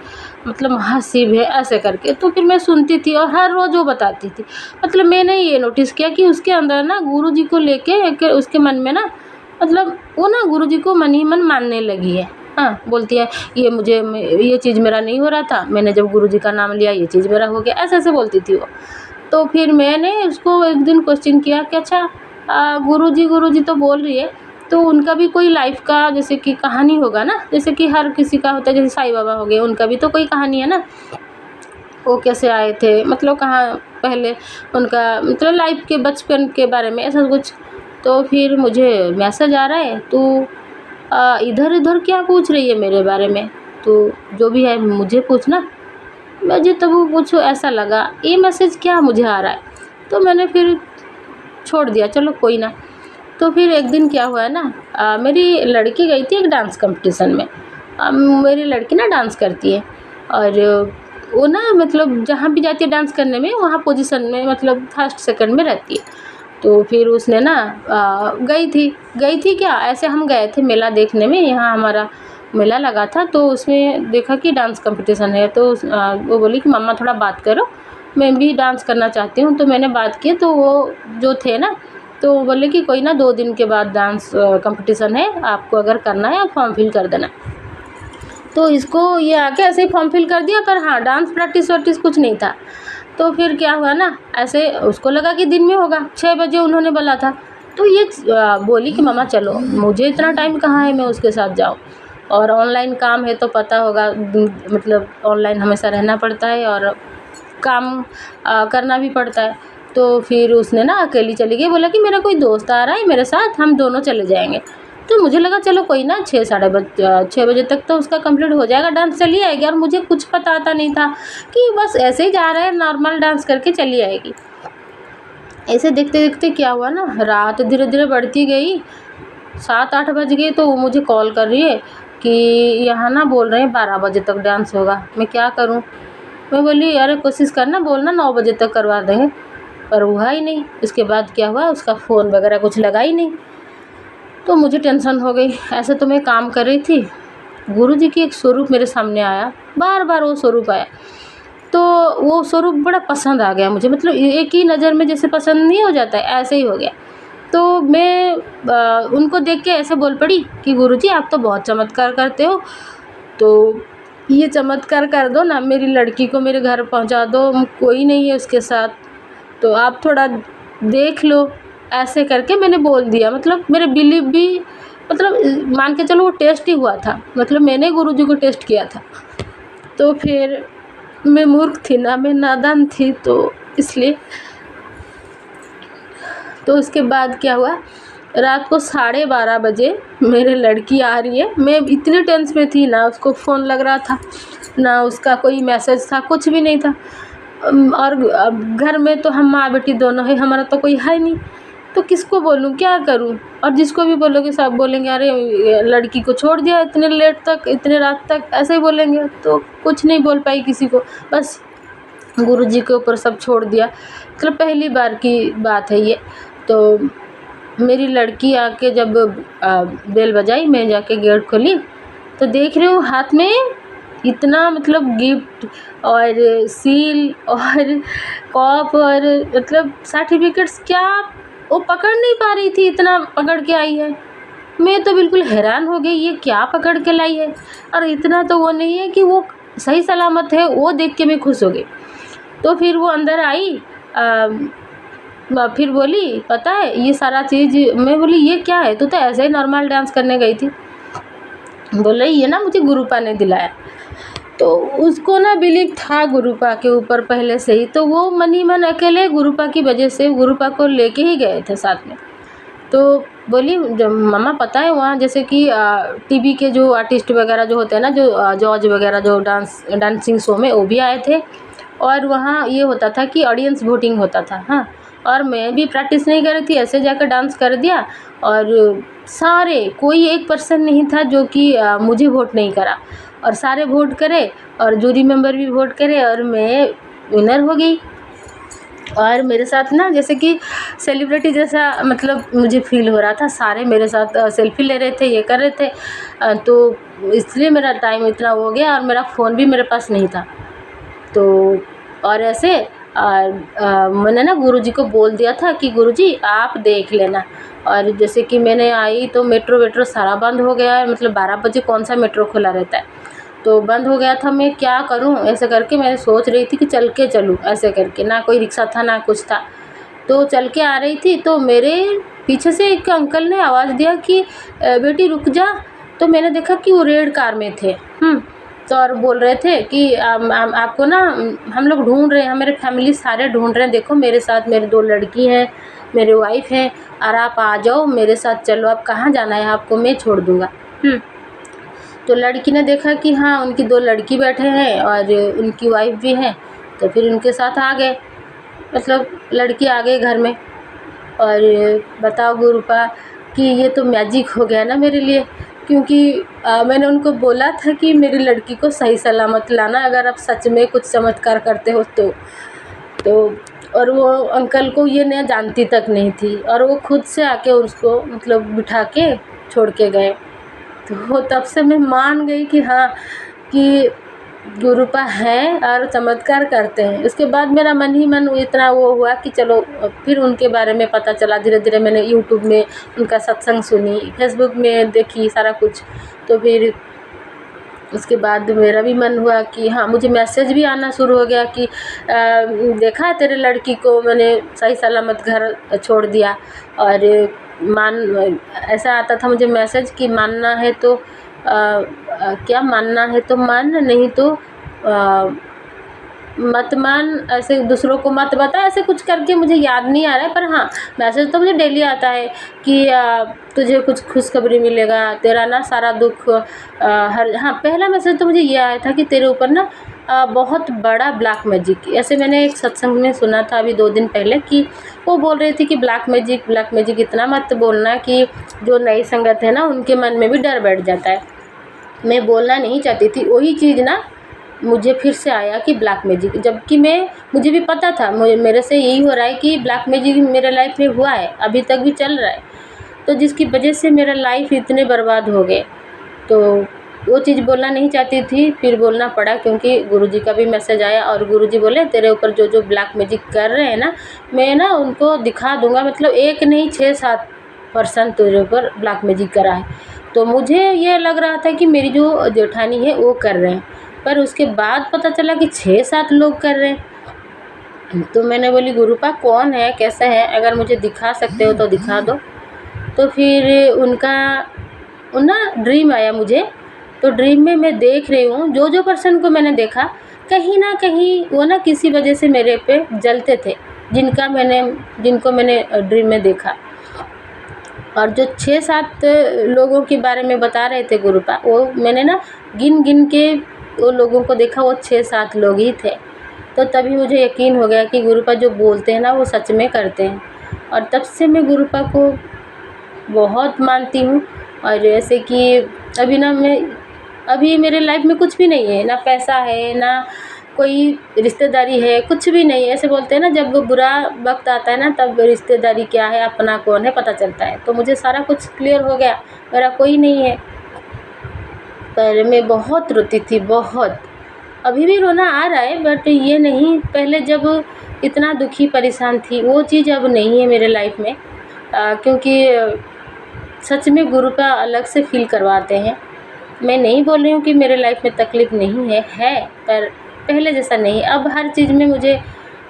मतलब महाशिव है ऐसे करके, तो फिर मैं सुनती थी और हर रोज़ वो बताती थी। मतलब मैंने ये नोटिस किया कि उसके अंदर ना गुरुजी को लेके एक उसके मन में ना, मतलब वो ना गुरुजी को मन ही मन मानने लगी है। हाँ, बोलती है ये चीज़ मेरा नहीं हो रहा था, मैंने जब गुरुजी का नाम लिया ये चीज़ मेरा हो गया, ऐसे ऐसे बोलती थी वो। तो फिर मैंने उसको एक दिन क्वेश्चन किया कि अच्छा गुरुजी तो बोल रही है, तो उनका भी कोई लाइफ का जैसे कि कहानी होगा ना, जैसे कि हर किसी का होता है, जैसे साईं बाबा हो गए, उनका भी तो कोई कहानी है ना। वो कैसे आए थे, मतलब कहाँ पहले उनका मतलब लाइफ के बचपन के बारे में ऐसा कुछ। तो फिर मुझे मैसेज आ रहा है, तू इधर-उधर क्या पूछ रही है मेरे बारे में? तो जो भी है मुझे पूछना। मुझे तब वो पूछो ऐसा लगा, ये मैसेज क्या मुझे आ रहा है? तो मैंने फिर छोड़ दिया, चलो कोई ना। तो फिर एक दिन क्या हुआ ना, मेरी लड़की गई थी एक डांस कंपटीशन में। मेरी लड़की ना डांस करती है और वो ना मतलब जहाँ भी जाती है डांस करने में वहाँ पोजीशन में मतलब फर्स्ट सेकंड में रहती है। तो फिर उसने ना गई थी क्या, ऐसे हम गए थे मेला देखने में, यहाँ हमारा मेला लगा था। तो उसमें देखा कि डांस कंपटीशन है, तो वो बोली कि मम्मा थोड़ा बात करो, मैं भी डांस करना चाहती हूँ। तो मैंने बात की तो वो जो थे ना, तो वो बोले कि कोई ना 2 दिन के बाद डांस कंपटीशन है, आपको अगर करना है आप फॉर्म फिल कर देना। तो इसको ये आके ऐसे ही फॉर्म फिल कर दिया, पर हाँ डांस प्रैक्टिस वैक्टिस कुछ नहीं था। तो फिर क्या हुआ ना, ऐसे उसको लगा कि दिन में होगा, 6 बजे उन्होंने बोला था। तो ये बोली कि मम्मा चलो, मुझे इतना टाइम कहाँ है मैं उसके साथ जाऊँ, और ऑनलाइन काम है तो पता होगा, मतलब ऑनलाइन हमेशा रहना पड़ता है और काम करना भी पड़ता है। तो फिर उसने ना अकेली चली गई, बोला कि मेरा कोई दोस्त आ रहा है मेरे साथ, हम दोनों चले जाएंगे। तो मुझे लगा चलो कोई ना, 6 बजे तक तो उसका कंप्लीट हो जाएगा, डांस चली आएगी। और मुझे कुछ पता आता नहीं था कि बस ऐसे ही जा रहे हैं, नॉर्मल डांस करके चली आएगी। ऐसे देखते देखते क्या हुआ ना, रात धीरे धीरे बढ़ती गई, 7-8 बज गए। तो वो मुझे कॉल कर रही है कि यहाँ ना बोल रहे हैं 12 बजे तक डांस होगा, मैं क्या करूँ? मैं बोली अरे कोशिश करना, बोलना 9 बजे तक करवा देंगे। पर हुआ ही नहीं। इसके बाद क्या हुआ, उसका फ़ोन वगैरह कुछ लगा ही नहीं। तो मुझे टेंशन हो गई। ऐसे तो मैं काम कर रही थी, गुरुजी की एक स्वरूप मेरे सामने आया, बार बार वो स्वरूप आया। तो वो स्वरूप बड़ा पसंद आ गया मुझे, मतलब एक ही नज़र में जैसे पसंद नहीं हो जाता है, ऐसे ही हो गया। तो मैं उनको देख के ऐसे बोल पड़ी कि गुरुजी आप तो बहुत चमत्कार करते हो, तो ये चमत्कार कर दो ना, मेरी लड़की को मेरे घर पहुंचा दो, कोई नहीं है उसके साथ, तो आप थोड़ा देख लो। ऐसे करके मैंने बोल दिया, मतलब मेरे बिलीव भी, मतलब मान के चलो वो टेस्ट ही हुआ था, मतलब मैंने गुरुजी को टेस्ट किया था। तो फिर मैं मूर्ख थी ना, मैं नादान थी, तो इसलिए। तो उसके बाद क्या हुआ, रात को 12:30 बजे मेरे लड़की आ रही है। मैं इतने टेंस में थी ना, उसको फ़ोन लग रहा था ना, उसका कोई मैसेज था, कुछ भी नहीं था। और अब घर में तो हम माँ बेटी दोनों हैं, हमारा तो कोई है नहीं। तो किसको बोलूँ, क्या करूँ? और जिसको भी बोलोगे सब बोलेंगे अरे ये लड़की को छोड़ दिया इतने लेट तक, इतने रात तक, ऐसे ही बोलेंगे। तो कुछ नहीं बोल पाई किसी को, बस गुरुजी के ऊपर सब छोड़ दिया। मतलब पहली बार की बात है ये। तो मेरी लड़की आके जब बेल बजाई, मैं जाके गेट खोली तो देख रही हूँ हाथ में इतना मतलब गिफ्ट और सील और कप और मतलब सर्टिफिकेट्स, क्या वो पकड़ नहीं पा रही थी, इतना पकड़ के आई है। मैं तो बिल्कुल हैरान हो गई, ये क्या पकड़ के लाई है। और इतना तो वो नहीं है कि वो सही सलामत है, वो देख के मैं खुश हो गई। तो फिर वो अंदर आई, फिर बोली पता है ये सारा चीज़। मैं बोली ये क्या है, तू तो ऐसे ही नॉर्मल डांस करने गई थी। बोले ये ना मुझे गुरुपा ने दिलाया। तो उसको ना बिलीव था गुरुपा के ऊपर पहले से ही, तो वो मन ही मन अकेले गुरुपा की वजह से गुरुपा को लेके ही गए थे साथ में। तो बोली जब मम्मा पता है वहाँ जैसे कि टीवी के जो आर्टिस्ट वगैरह जो होते हैं ना, जो जॉर्ज वगैरह जो डांसिंग शो में वो भी आए थे। और वहाँ ये होता था कि ऑडियंस वोटिंग होता था। हाँ, और मैं भी प्रैक्टिस नहीं कर रही थी, ऐसे जाकर डांस कर दिया। और सारे, कोई एक पर्सन नहीं था जो कि मुझे वोट नहीं करा, और सारे वोट करे और जूरी मेंबर भी वोट करे और मैं विनर हो गई। और मेरे साथ ना जैसे कि सेलिब्रिटी जैसा मतलब मुझे फील हो रहा था, सारे मेरे साथ सेल्फी ले रहे थे, ये कर रहे थे। तो इसलिए मेरा टाइम इतना हो गया, और मेरा फ़ोन भी मेरे पास नहीं था। तो और ऐसे मैंने ना गुरुजी को बोल दिया था कि गुरुजी आप देख लेना। और जैसे कि मैंने आई तो मेट्रो सारा बंद हो गया है, मतलब 12 बजे कौन सा मेट्रो खुला रहता है, तो बंद हो गया था। मैं क्या करूं, ऐसे करके मैं सोच रही थी कि चल के चलूं, ऐसे करके, ना कोई रिक्शा था ना कुछ था। तो चल के आ रही थी तो मेरे पीछे से एक अंकल ने आवाज़ दिया कि बेटी रुक जा। तो मैंने देखा कि वो रेड कार में थे। तो और बोल रहे थे कि आपको ना हम लोग ढूंढ रहे हैं, मेरे फैमिली सारे ढूंढ रहे हैं, देखो मेरे साथ मेरी 2 लड़की हैं, मेरे वाइफ हैं, और आप आ जाओ मेरे साथ, चलो आप कहाँ जाना है आपको, मैं छोड़ दूँगा। तो लड़की ने देखा कि हाँ उनकी 2 लड़की बैठे हैं और उनकी वाइफ भी है, तो फिर उनके साथ आ गए, मतलब लड़की आ गई घर में। और बताओ गुरुपा कि ये तो मैजिक हो गया ना मेरे लिए, क्योंकि मैंने उनको बोला था कि मेरी लड़की को सही सलामत लाना, अगर आप सच में कुछ चमत्कार करते हो तो और वो अंकल को ये न जानती तक नहीं थी, और वो खुद से आके उसको मतलब बिठा के छोड़ के गए। तो तब से मैं मान गई कि हाँ कि गुरुपा हैं और चमत्कार करते हैं। उसके बाद मेरा मन ही मन इतना वो हुआ कि चलो फिर उनके बारे में पता चला, धीरे-धीरे मैंने यूट्यूब में उनका सत्संग सुनी, फेसबुक में देखी सारा कुछ। तो फिर उसके बाद मेरा भी मन हुआ कि हाँ, मुझे मैसेज भी आना शुरू हो गया कि देखा तेरे लड़की को मैंने सही सलामत घर छोड़ दिया। और ऐसा आता था मुझे मैसेज कि मानना है तो क्या मानना है तो मान, नहीं तो मत मान, ऐसे दूसरों को मत बता, ऐसे कुछ करके मुझे याद नहीं आ रहा है, पर हाँ मैसेज तो मुझे डेली आता है कि तुझे कुछ खुशखबरी मिलेगा, तेरा ना सारा दुख हाँ पहला मैसेज तो मुझे ये आया था कि तेरे ऊपर ना बहुत बड़ा ब्लैक मैजिक, ऐसे मैंने एक सत्संग में सुना था अभी 2 दिन पहले कि वो बोल रही थी कि ब्लैक मैजिक इतना मत बोलना कि जो नई संगत है ना उनके मन में भी डर बैठ जाता है। मैं बोलना नहीं चाहती थी, वही चीज़ ना मुझे फिर से आया कि ब्लैक मैजिक, जबकि मुझे भी पता था, मेरे से यही हो रहा है कि ब्लैक मैजिक मेरे लाइफ में हुआ है, अभी तक भी चल रहा है, तो जिसकी वजह से मेरा लाइफ इतने बर्बाद हो गए। तो वो चीज़ बोलना नहीं चाहती थी, फिर बोलना पड़ा क्योंकि गुरुजी का भी मैसेज आया और गुरुजी बोले तेरे ऊपर जो ब्लैक मैजिक कर रहे हैं ना, मैं ना उनको दिखा दूँगा, मतलब 1 नहीं 6-7 पर्सन तेरे ऊपर ब्लैक मैजिक करा है। तो मुझे ये लग रहा था कि मेरी जो जेठानी है वो कर रहे हैं, पर उसके बाद पता चला कि 6-7 लोग कर रहे हैं। तो मैंने बोली गुरुपा कौन है, कैसा है, अगर मुझे दिखा सकते हो तो दिखा दो। तो फिर उनका ना ड्रीम आया मुझे, तो ड्रीम में मैं देख रही हूँ जो पर्सन को मैंने देखा कहीं ना कहीं वो ना किसी वजह से मेरे पे जलते थे, जिनको मैंने ड्रीम में देखा। और जो 6-7 लोगों के बारे में बता रहे थे गुरुपा, वो मैंने ना गिन के वो लोगों को देखा, वो 6-7 लोग ही थे। तो तभी मुझे यकीन हो गया कि गुरुपा जो बोलते हैं ना वो सच में करते हैं, और तब से मैं गुरुपा को बहुत मानती हूँ। और जैसे कि अभी मेरे लाइफ में कुछ भी नहीं है, ना पैसा है, ना कोई रिश्तेदारी है, कुछ भी नहीं है। ऐसे बोलते हैं ना जब बुरा वक्त आता है ना तब रिश्तेदारी क्या है, अपना कौन है पता चलता है। तो मुझे सारा कुछ क्लियर हो गया, मेरा कोई नहीं है। पर मैं बहुत रोती थी, बहुत, अभी भी रोना आ रहा है, बट ये नहीं, पहले जब इतना दुखी परेशान थी वो चीज़ अब नहीं है मेरे लाइफ में। क्योंकि सच में गुरुपा अलग से फील करवाते हैं। मैं नहीं बोल रही हूँ कि मेरे लाइफ में तकलीफ़ नहीं है, पर पहले जैसा नहीं। अब हर चीज़ में मुझे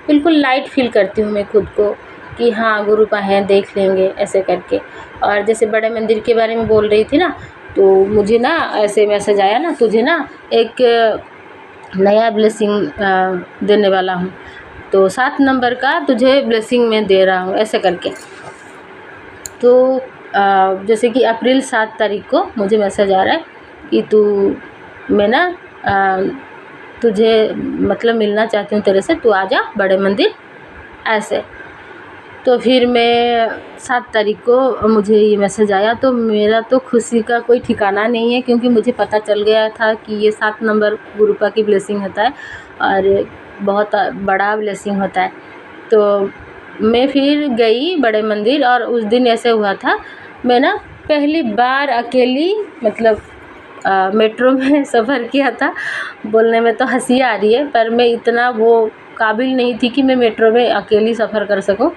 बिल्कुल लाइट फील करती हूँ मैं खुद को कि हाँ गुरुपा हैं, देख लेंगे ऐसे करके। और जैसे बड़े मंदिर के बारे में बोल रही थी ना, तो मुझे ना ऐसे मैसेज आया ना, तुझे ना एक नया ब्लेसिंग देने वाला हूँ, तो 7 नंबर का तुझे ब्लेसिंग मैं दे रहा हूँ, ऐसे करके। तो जैसे कि अप्रैल 7 तारीख को मुझे मैसेज आ रहा है कि मैं ना तुझे मतलब मिलना चाहती हूँ तेरे से, तू आ जा बड़े मंदिर, ऐसे। तो फिर मैं 7 तारीख को मुझे ये मैसेज आया, तो मेरा तो खुशी का कोई ठिकाना नहीं है, क्योंकि मुझे पता चल गया था कि ये 7 नंबर गुरुपा की ब्लेसिंग होता है और बहुत बड़ा ब्लेसिंग होता है। तो मैं फिर गई बड़े मंदिर, और उस दिन ऐसे हुआ था, मैं ना पहली बार अकेली मतलब मेट्रो में सफ़र किया था। बोलने में तो हंसी आ रही है, पर मैं इतना वो काबिल नहीं थी कि मैं मेट्रो में अकेली सफ़र कर सकूं।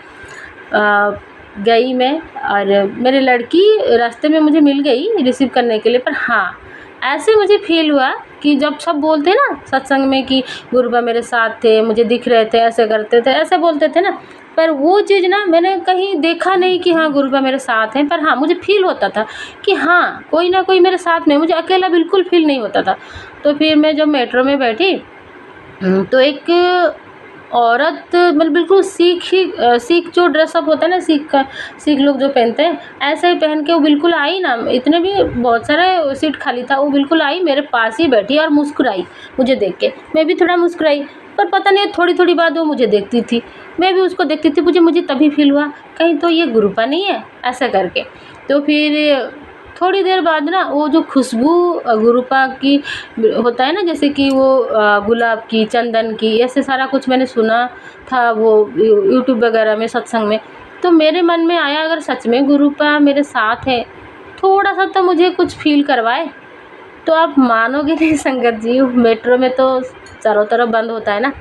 गई मैं, और मेरी लड़की रास्ते में मुझे मिल गई रिसीव करने के लिए, पर हाँ ऐसे मुझे फ़ील हुआ कि जब सब बोलते हैं ना सत्संग में कि गुरुबा मेरे साथ थे, मुझे दिख रहे थे, ऐसे करते थे, ऐसे बोलते थे ना, पर वो चीज़ ना मैंने कहीं देखा नहीं कि हाँ गुरुबा मेरे साथ हैं, पर हाँ मुझे फ़ील होता था कि हाँ कोई ना कोई मेरे साथ में है, मुझे अकेला बिल्कुल फ़ील नहीं होता था। तो फिर मैं जब मेट्रो में बैठी तो एक औरत मतलब बिल्कुल सिख जो ड्रेसअप होता है ना, सिख लोग जो पहनते हैं, ऐसे ही पहन के वो बिल्कुल आई ना, इतने भी बहुत सारा सीट खाली था, वो बिल्कुल आई मेरे पास ही बैठी और मुस्कुराई मुझे देख के। मैं भी थोड़ा मुस्कुराई, पर पता नहीं थोड़ी-थोड़ी बाद वो मुझे देखती थी, मैं भी उसको देखती थी। मुझे तभी फ़ील हुआ कहीं तो ये गुरूपा नहीं है, ऐसा करके। तो फिर थोड़ी देर बाद ना वो जो खुशबू गुरूपा की होता है ना, जैसे कि वो गुलाब की, चंदन की, ऐसे सारा कुछ मैंने सुना था वो यूट्यूब वगैरह में, सत्संग में। तो मेरे मन में आया अगर सच में गुरूपा मेरे साथ है, थोड़ा सा तो मुझे कुछ फ़ील करवाए। तो आप मानोगे नहीं संगत जी, मेट्रो में तो चारों तरफ बंद होता है ना,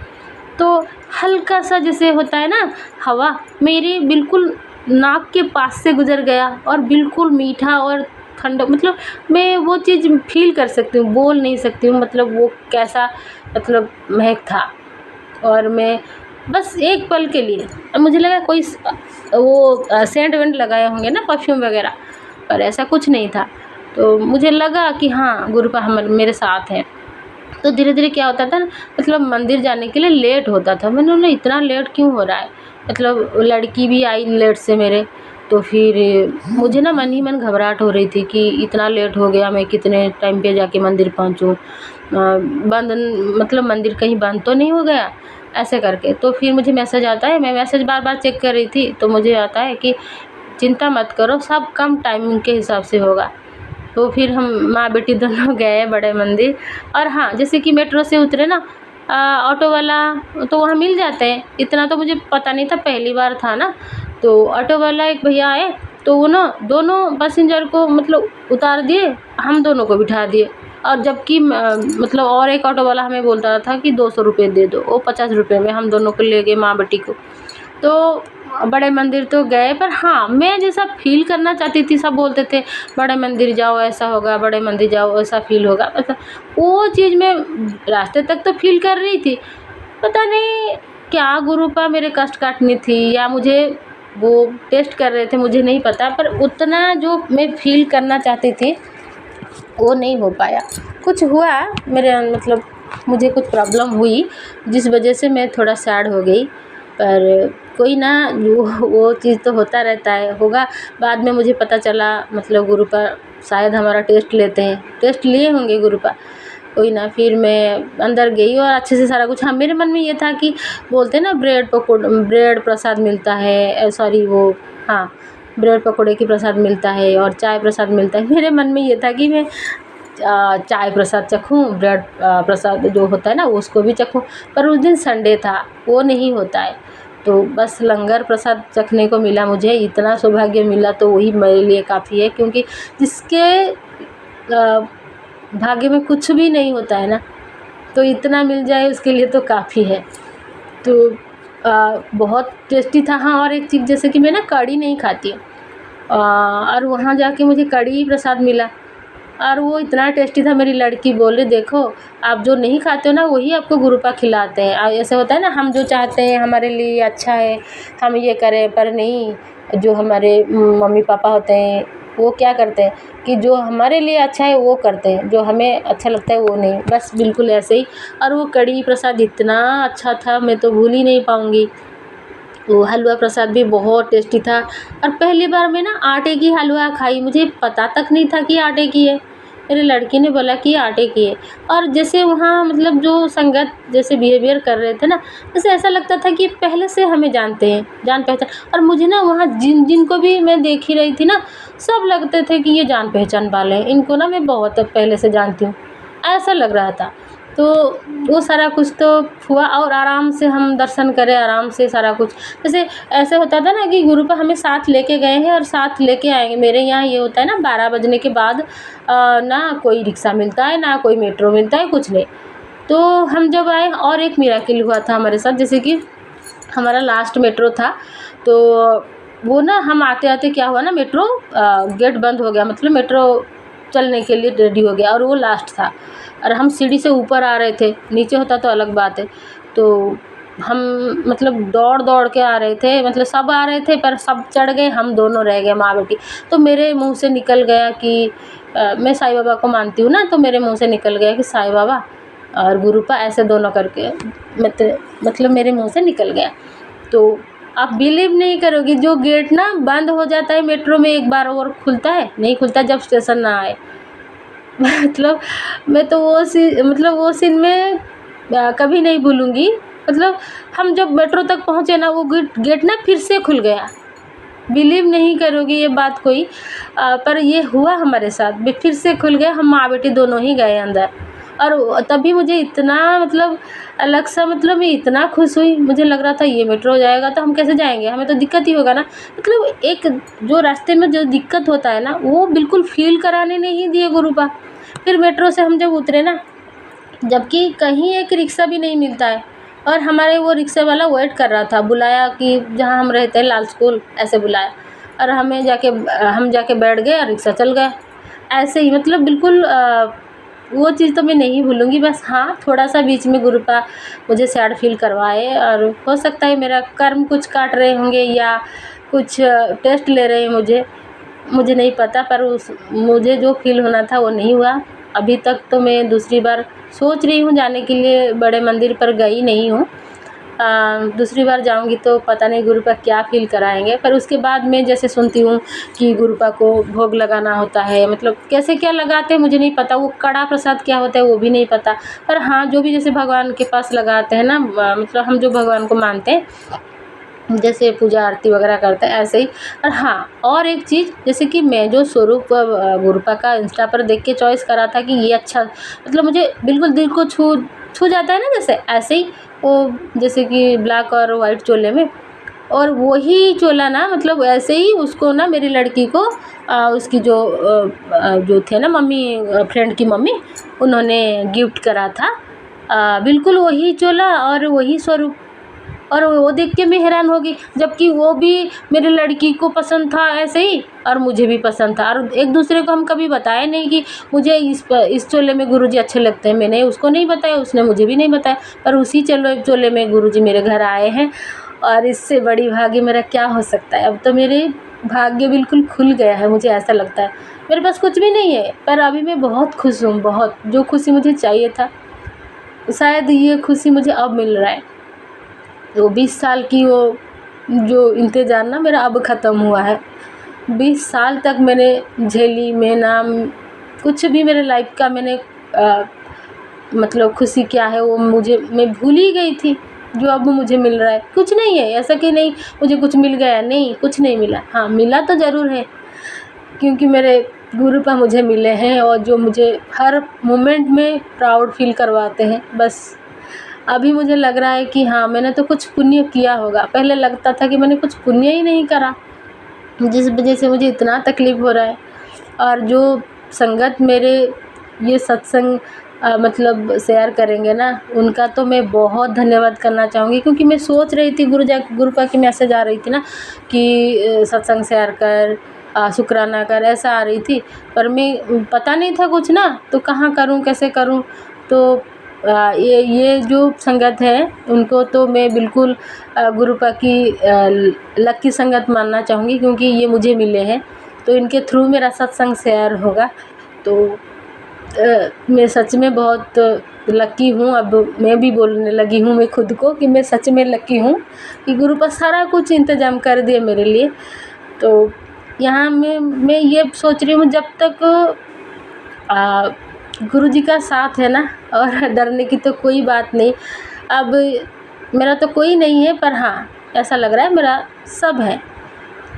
तो हल्का सा जैसे होता है ना हवा, मेरे बिल्कुल नाक के पास से गुजर गया और बिल्कुल मीठा और ठंडा, मतलब मैं वो चीज़ फ़ील कर सकती हूँ, बोल नहीं सकती हूँ, मतलब वो कैसा मतलब महक था। और मैं बस एक पल के लिए मुझे लगा कोई वो सेंट वेंट लगाए होंगे ना, परफ्यूम वगैरह, पर ऐसा कुछ नहीं था। तो मुझे लगा कि हाँ गुरुपा हम मेरे साथ हैं। तो धीरे-धीरे क्या होता था ना, मतलब मंदिर जाने के लिए लेट होता था। मैंने बोला इतना लेट क्यों हो रहा है? मतलब लड़की भी आई लेट से मेरे, तो फिर मुझे ना मन ही मन घबराहट हो रही थी कि इतना लेट हो गया, मैं कितने टाइम पे जाके मंदिर पहुँचूँ। बंद मतलब मंदिर कहीं बंद तो नहीं हो गया? ऐसे करके। तो फिर मुझे मैसेज आता है, मैं मैसेज बार-बार चेक कर रही थी, तो मुझे आता है कि चिंता मत करो, सब कम टाइमिंग के हिसाब से होगा। तो फिर हम माँ बेटी दोनों गए बड़े मंदिर। और हाँ, जैसे कि मेट्रो से उतरे ना, ऑटो वाला तो वहाँ मिल जाते हैं, इतना तो मुझे पता नहीं था, पहली बार था ना। तो ऑटो वाला एक भैया आए, तो वो ना दोनों पैसेंजर को मतलब उतार दिए, हम दोनों को बिठा दिए। और जबकि मतलब और एक ऑटो वाला हमें बोलता था कि 200 रुपये दे दो, वो 50 रुपये में हम दोनों को ले गए, माँ बेटी को। तो बड़े मंदिर तो गए, पर हाँ मैं जैसा फ़ील करना चाहती थी, सब बोलते थे बड़े मंदिर जाओ ऐसा होगा, बड़े मंदिर जाओ ऐसा फ़ील होगा, मतलब वो चीज़ मैं रास्ते तक तो फ़ील कर रही थी। पता नहीं क्या गुरूपा मेरे कष्ट काटनी थी या मुझे वो टेस्ट कर रहे थे, मुझे नहीं पता, पर उतना जो मैं फ़ील करना चाहती थी वो नहीं हो पाया। कुछ हुआ मेरे मतलब मुझे कुछ प्रॉब्लम हुई जिस वजह से मैं थोड़ा सैड हो गई, पर कोई ना, वो चीज़ तो होता रहता है, होगा। बाद में मुझे पता चला मतलब गुरुपा शायद हमारा टेस्ट लेते हैं, टेस्ट लिए होंगे गुरुपा, कोई ना। फिर मैं अंदर गई और अच्छे से सारा कुछ, हाँ मेरे मन में ये था कि बोलते हैं ना ब्रेड प्रसाद मिलता है, सॉरी वो, हाँ ब्रेड पकौड़े की प्रसाद मिलता है और चाय प्रसाद मिलता है। मेरे मन में ये था कि मैं चाय प्रसाद चखूँ, ब्रेड प्रसाद जो होता है ना उसको भी चखूँ, पर उस दिन संडे था, वो नहीं होता है। तो बस लंगर प्रसाद चखने को मिला मुझे, इतना सौभाग्य मिला तो वही मेरे लिए काफ़ी है, क्योंकि जिसके भाग्य में कुछ भी नहीं होता है ना, तो इतना मिल जाए उसके लिए तो काफ़ी है। तो बहुत टेस्टी था। हाँ, और एक चीज़ जैसे कि मैं ना कढ़ी नहीं खाती हूँ, और वहाँ जाके मुझे कढ़ी प्रसाद मिला और वो इतना टेस्टी था। मेरी लड़की बोले देखो आप जो नहीं खाते हो ना वही आपको गुरुपा खिलाते हैं। ऐसे होता है ना, हम जो चाहते हैं हमारे लिए अच्छा है हम ये करें, पर नहीं, जो हमारे मम्मी पापा होते हैं वो क्या करते हैं कि जो हमारे लिए अच्छा है वो करते हैं, जो हमें अच्छा लगता है वो नहीं, बस बिल्कुल ऐसे ही। और वो कढ़ी प्रसाद इतना अच्छा था, मैं तो भूल ही नहीं पाऊँगी। वो हलवा प्रसाद भी बहुत टेस्टी था। और पहली बार मैं ना आटे की हलवा खाई, मुझे पता तक नहीं था कि आटे की है। मेरी लड़की ने बोला कि आटे की है। और जैसे वहाँ मतलब जो संगत जैसे बिहेवियर कर रहे थे ना, जैसे ऐसा लगता था कि पहले से हमें जानते हैं, जान पहचान। और मुझे ना वहाँ जिनको भी मैं देख ही रही थी ना, सब लगते थे कि ये जान पहचान वाले हैं, इनको ना मैं बहुत पहले से जानती हूँ, ऐसा लग रहा था। तो वो सारा कुछ तो हुआ और आराम से हम दर्शन करें, आराम से सारा कुछ। जैसे ऐसे होता था ना कि गुरुपा हमें साथ लेके गए हैं और साथ लेके आएंगे। मेरे यहाँ ये होता है ना 12 बजने के बाद ना कोई रिक्शा मिलता है ना कोई मेट्रो मिलता है, कुछ नहीं। तो हम जब आए और एक मिराकिल हुआ था हमारे साथ, जैसे कि हमारा लास्ट मेट्रो था, तो वो ना हम आते आते क्या हुआ ना, मेट्रो गेट बंद हो गया, मतलब मेट्रो चलने के लिए रेडी हो गया और वो लास्ट था और हम सीढ़ी से ऊपर आ रहे थे, नीचे होता तो अलग बात है। तो हम मतलब दौड़ दौड़ के आ रहे थे, मतलब सब आ रहे थे पर सब चढ़ गए, हम दोनों रह गए माँ बेटी। तो मेरे मुंह से निकल गया कि मैं साईं बाबा को मानती हूँ ना, तो मेरे मुंह से निकल गया कि साईं बाबा और गुरुपा, ऐसे दोनों करके मतलब मेरे मुंह से निकल गया। तो आप बिलीव नहीं करोगे, जो गेट ना बंद हो जाता है मेट्रो में एक बार और खुलता है, नहीं खुलता जब स्टेशन ना आए। मतलब मैं तो वो सीन में कभी नहीं भूलूंगी। मतलब हम जब मेट्रो तक पहुँचे ना, वो गेट ना फिर से खुल गया। बिलीव नहीं करोगे ये बात कोई, पर ये हुआ हमारे साथ, फिर से खुल गया, हम माँ बेटी दोनों ही गए अंदर। और तभी मुझे इतना मतलब अलग सा, मतलब मैं इतना खुश हुई, मुझे लग रहा था ये मेट्रो हो जाएगा तो हम कैसे जाएंगे, हमें तो दिक्कत ही होगा ना। मतलब एक जो रास्ते में जो दिक्कत होता है ना, वो बिल्कुल फील कराने नहीं दिए गुरुपा। फिर मेट्रो से हम जब उतरे ना, जबकि कहीं एक रिक्शा भी नहीं मिलता है, और हमारे वो रिक्शे वाला वेट कर रहा था, बुलाया कि जहाँ हम रहते हैं लाल स्कूल, ऐसे बुलाया और हम जाके बैठ गए और रिक्शा चल गया ऐसे ही। मतलब बिल्कुल वो चीज़ तो मैं नहीं भूलूंगी। बस हाँ, थोड़ा सा बीच में गुरुपा मुझे सैड फील करवाए, और हो सकता है मेरा कर्म कुछ काट रहे होंगे या कुछ टेस्ट ले रहे हैं मुझे नहीं पता, पर मुझे जो फील होना था वो नहीं हुआ। अभी तक तो मैं दूसरी बार सोच रही हूँ जाने के लिए, बड़े मंदिर पर गई नहीं हूँ। दूसरी बार जाऊँगी तो पता नहीं गुरुपा क्या फ़ील कराएंगे। पर उसके बाद मैं जैसे सुनती हूँ कि गुरुपा को भोग लगाना होता है, मतलब कैसे क्या लगाते हैं मुझे नहीं पता, वो कड़ा प्रसाद क्या होता है वो भी नहीं पता। पर हाँ, जो भी जैसे भगवान के पास लगाते हैं ना, मतलब हम जो भगवान को मानते हैं, जैसे पूजा आरती वगैरह करते हैं ऐसे ही। और हाँ, और एक चीज़, जैसे कि मैं जो स्वरूप गुरुपा का इंस्टा पर देख के चॉइस करा था कि ये अच्छा, मतलब मुझे बिल्कुल दिल को छू जाता है ना, जैसे ऐसे ही वो, जैसे कि ब्लैक और वाइट चोले में, और वही चोला ना, मतलब ऐसे ही उसको ना मेरी लड़की को उसकी जो थे ना मम्मी, फ्रेंड की मम्मी, उन्होंने गिफ्ट करा था। बिल्कुल वही चोला और वही स्वरूप, और वो देख के मैं हैरान हो गई, जबकि वो भी मेरी लड़की को पसंद था ऐसे ही, और मुझे भी पसंद था। और एक दूसरे को हम कभी बताए नहीं कि मुझे इस चोले में गुरुजी अच्छे लगते हैं, मैंने उसको नहीं बताया, उसने मुझे भी नहीं बताया। पर उसी चोले में गुरुजी मेरे घर आए हैं, और इससे बड़ी भाग्य मेरा क्या हो सकता है। अब तो मेरे भाग्य बिल्कुल खुल गया है, मुझे ऐसा लगता है। मेरे पास कुछ भी नहीं है, पर अभी मैं बहुत खुश हूँ, बहुत। जो खुशी मुझे चाहिए था, शायद ये खुशी मुझे अब मिल रहा है। वो 20 साल की वो जो इंतज़ार ना मेरा अब ख़त्म हुआ है। 20 साल तक मैंने झेली, मैं ना कुछ भी मेरे लाइफ का मैंने मतलब खुशी क्या है वो मैं भूल ही गई थी। जो अब मुझे मिल रहा है कुछ नहीं है, ऐसा कि नहीं मुझे कुछ मिल गया, नहीं कुछ नहीं मिला। हाँ, मिला तो ज़रूर है, क्योंकि मेरे गुरुपा मुझे मिले हैं, और जो मुझे हर मोमेंट में प्राउड फील करवाते हैं। बस अभी मुझे लग रहा है कि हाँ, मैंने तो कुछ पुण्य किया होगा। पहले लगता था कि मैंने कुछ पुण्य ही नहीं करा, जिस वजह से मुझे इतना तकलीफ़ हो रहा है। और जो संगत मेरे ये सत्संग मतलब शेयर करेंगे ना, उनका तो मैं बहुत धन्यवाद करना चाहूँगी, क्योंकि मैं सोच रही थी गुरुपा की मैसेज आ रही थी ना कि सत्संग शेयर कर, शुक्राना कर, ऐसा आ रही थी। पर मैं पता नहीं था कुछ ना, तो कहाँ करूँ, कैसे करूँ। तो ये जो संगत है उनको तो मैं बिल्कुल गुरुपा की लकी संगत मानना चाहूँगी, क्योंकि ये मुझे मिले हैं, तो इनके थ्रू मेरा सत्संग शेयर होगा। तो मैं सच में बहुत लकी हूँ। अब मैं भी बोलने लगी हूँ मैं खुद को कि मैं सच में लकी हूँ कि गुरुपा सारा कुछ इंतज़ाम कर दिए मेरे लिए। तो यहाँ मैं ये सोच रही हूँ, जब तक गुरुजी का साथ है ना, और डरने की तो कोई बात नहीं। अब मेरा तो कोई नहीं है, पर हाँ, ऐसा लग रहा है मेरा सब है।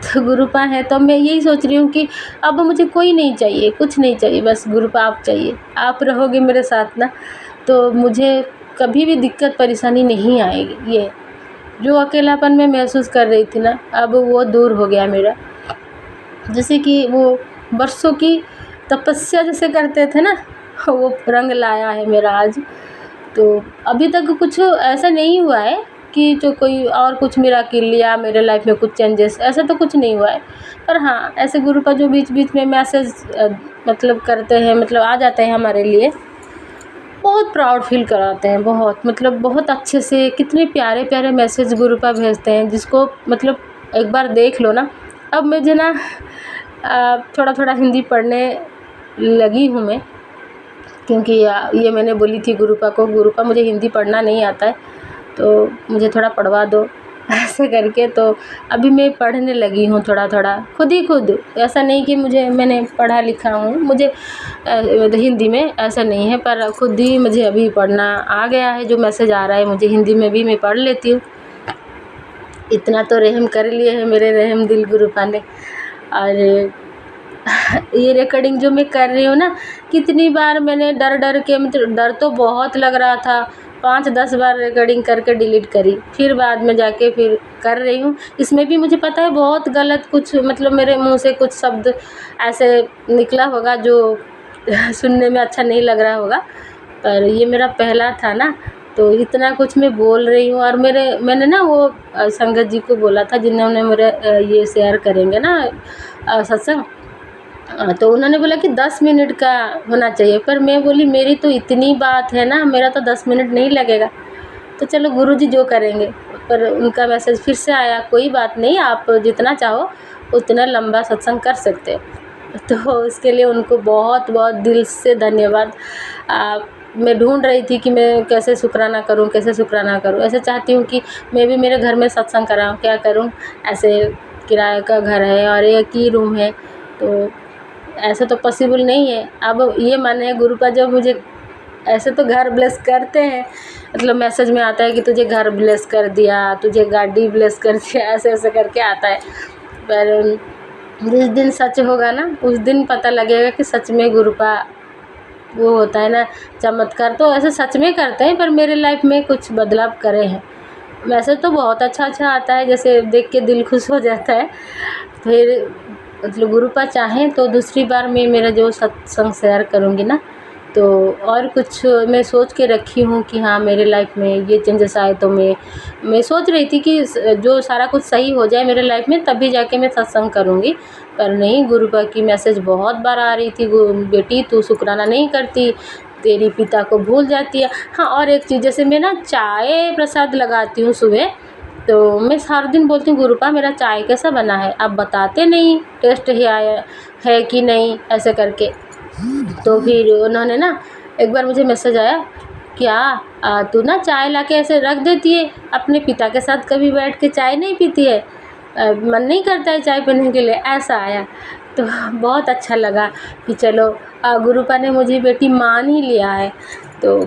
तो गुरुपा है, तो मैं यही सोच रही हूँ कि अब मुझे कोई नहीं चाहिए, कुछ नहीं चाहिए, बस गुरुपा आप चाहिए। आप रहोगे मेरे साथ ना, तो मुझे कभी भी दिक्कत परेशानी नहीं आएगी। ये जो अकेलापन मैं महसूस कर रही थी ना, अब वो दूर हो गया मेरा। जैसे कि वो बरसों की तपस्या जैसे करते थे ना, वो रंग लाया है मेरा आज। तो अभी तक कुछ ऐसा नहीं हुआ है, कि जो कोई और कुछ मिराकिल या मेरे लाइफ में कुछ चेंजेस, ऐसा तो कुछ नहीं हुआ है। पर हाँ, ऐसे गुरुपा जो बीच बीच में मैसेज मतलब करते हैं, मतलब आ जाते हैं हमारे लिए, बहुत प्राउड फील कराते हैं। बहुत मतलब बहुत अच्छे से कितने प्यारे प्यारे मैसेज गुरुपा भेजते हैं, जिसको मतलब एक बार देख लो ना। अब मुझे ना थोड़ा थोड़ा हिंदी पढ़ने लगी हूँ मैं, क्योंकि ये मैंने बोली थी गुरुपा को, गुरुपा मुझे हिंदी पढ़ना नहीं आता है तो मुझे थोड़ा पढ़वा दो ऐसे करके। तो अभी मैं पढ़ने लगी हूँ थोड़ा थोड़ा, खुद ही खुद। ऐसा नहीं कि मैंने पढ़ा लिखा हूँ, मुझे हिंदी में ऐसा नहीं है, पर खुद ही मुझे अभी पढ़ना आ गया है। जो मैसेज आ रहा है मुझे हिंदी में भी मैं पढ़ लेती हूँ। इतना तो रहम कर लिए है मेरे रहम दिल गुरुपा ने। और ये रिकॉर्डिंग जो मैं कर रही हूँ ना, कितनी बार मैंने डर डर के, मतलब डर तो बहुत लग रहा था, 5-10 बार रिकॉर्डिंग करके डिलीट करी, फिर बाद में जाके फिर कर रही हूँ। इसमें भी मुझे पता है बहुत गलत कुछ, मतलब मेरे मुंह से कुछ शब्द ऐसे निकला होगा जो सुनने में अच्छा नहीं लग रहा होगा, पर ये मेरा पहला था ना, तो इतना कुछ मैं बोल रही हूँ। और मैंने ना वो संगत जी को बोला था, जिन्होंने मेरे ये शेयर करेंगे ना सत्संग, तो उन्होंने बोला कि 10 मिनट का होना चाहिए, पर मैं बोली मेरी तो इतनी बात है ना, मेरा तो 10 मिनट नहीं लगेगा। तो चलो गुरुजी जो करेंगे। पर उनका मैसेज फिर से आया, कोई बात नहीं, आप जितना चाहो उतना लंबा सत्संग कर सकते हो। तो उसके लिए उनको बहुत बहुत दिल से धन्यवाद। मैं ढूंढ रही थी कि मैं कैसे शुक्राना करूं, कैसे शुक्राना करूं। ऐसे चाहती हूं कि मैं भी मेरे घर में सत्संग कराऊं, क्या करूं। ऐसे किराए का घर है और एक ही रूम है, तो ऐसा तो पॉसिबल नहीं है। अब ये माने गुरुपा जब मुझे ऐसे तो घर ब्लेस करते हैं, मतलब मैसेज में आता है कि तुझे घर ब्लेस कर दिया, तुझे गाड़ी ब्लेस कर दिया, ऐसे ऐसे करके आता है। पर जिस दिन सच होगा ना, उस दिन पता लगेगा कि सच में गुरुपा वो होता है ना चमत्कार, तो ऐसे सच में करते हैं। पर मेरे लाइफ में कुछ बदलाव करे हैं। मैसेज तो बहुत अच्छा अच्छा आता है, जैसे देख के दिल खुश हो जाता है। फिर मतलब गुरुपा चाहें तो दूसरी बार मैं मेरा जो सत्संग शेयर करूँगी ना, तो और कुछ मैं सोच के रखी हूँ कि हाँ मेरे लाइफ में ये चेंजेस आए, तो मैं सोच रही थी कि जो सारा कुछ सही हो जाए मेरे लाइफ में, तभी जाके मैं सत्संग करूँगी। पर नहीं, गुरुपा की मैसेज बहुत बार आ रही थी, बेटी तू शुक्राना नहीं करती, तेरी पिता को भूल जाती है। हाँ, और एक चीज़, जैसे मैं ना चाय प्रसाद लगाती हूँ सुबह, तो मैं हर दिन बोलती हूँ गुरुपा मेरा चाय कैसा बना है, आप बताते नहीं टेस्ट ही आया है कि नहीं, ऐसे करके। तो फिर उन्होंने ना एक बार मुझे मैसेज आया, क्या तू ना चाय लाके ऐसे रख देती है, अपने पिता के साथ कभी बैठ के चाय नहीं पीती है, मन नहीं करता है चाय पीने के लिए, ऐसा आया। तो बहुत अच्छा लगा कि चलो गुरुपा ने मुझे बेटी मान ही लिया है। तो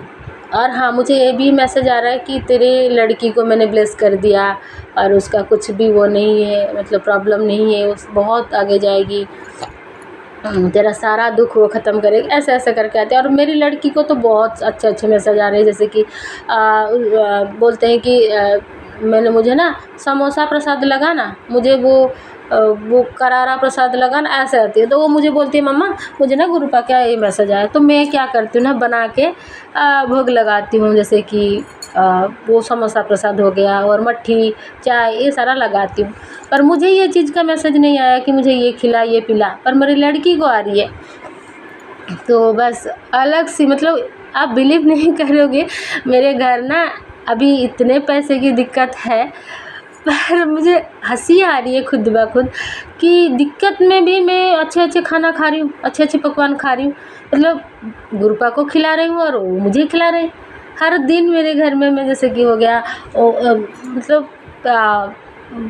और हाँ, मुझे ये भी मैसेज आ रहा है कि तेरे लड़की को मैंने ब्लेस कर दिया और उसका कुछ भी वो नहीं है, मतलब प्रॉब्लम नहीं है, उस बहुत आगे जाएगी, तेरा सारा दुख वो ख़त्म करेगी, ऐसे ऐसे करके आते हैं। और मेरी लड़की को तो बहुत अच्छे अच्छे मैसेज आ रहे हैं, जैसे कि बोलते हैं कि मुझे ना समोसा प्रसाद लगा ना, मुझे वो करारा प्रसाद लगा ना, ऐसे आती है। तो वो मुझे बोलती है मम्मा मुझे ना गुरुपा का ये मैसेज आया। तो मैं क्या करती हूँ ना, बना के भोग लगाती हूँ, जैसे कि वो समोसा प्रसाद हो गया और मट्ठी चाय ये सारा लगाती हूँ। पर मुझे ये चीज़ का मैसेज नहीं आया कि मुझे ये खिला ये पिला, पर मेरी लड़की को आ रही है। तो बस अलग सी, मतलब आप बिलीव नहीं करोगे, मेरे घर ना अभी इतने पैसे की दिक्कत है, पर मुझे हंसी आ रही है खुद ब खुद कि दिक्कत में भी मैं अच्छे अच्छे खाना खा रही हूँ, अच्छे अच्छे पकवान खा रही हूँ, मतलब गुरुपा को खिला रही हूँ और वो मुझे खिला रहे हैं। हर दिन मेरे घर में मैं जैसे कि हो गया मतलब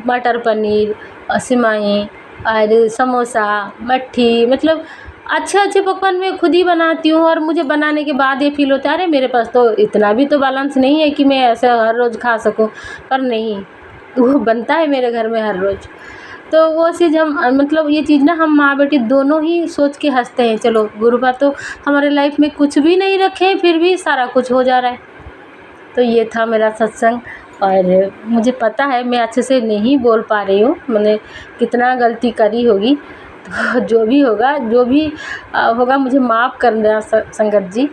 मटर पनीर, सिमाई और समोसा, मट्ठी, मतलब अच्छे अच्छे पकवान मैं खुद ही बनाती हूँ। और मुझे बनाने के बाद ये फील होता है अरे मेरे पास तो इतना भी तो बैलेंस नहीं है कि मैं ऐसे हर रोज़ खा सकूँ, पर नहीं, वो बनता है मेरे घर में हर रोज़। तो वो चीज़ हम मतलब ये चीज़ ना हम माँ बेटी दोनों ही सोच के हंसते हैं, चलो गुरुपा तो हमारे लाइफ में कुछ भी नहीं रखे फिर भी सारा कुछ हो जा रहा है। तो ये था मेरा सत्संग। और मुझे पता है मैं अच्छे से नहीं बोल पा रही हूँ, मैंने कितना गलती करी होगी, तो जो भी होगा होगा मुझे माफ़ करना संगत जी।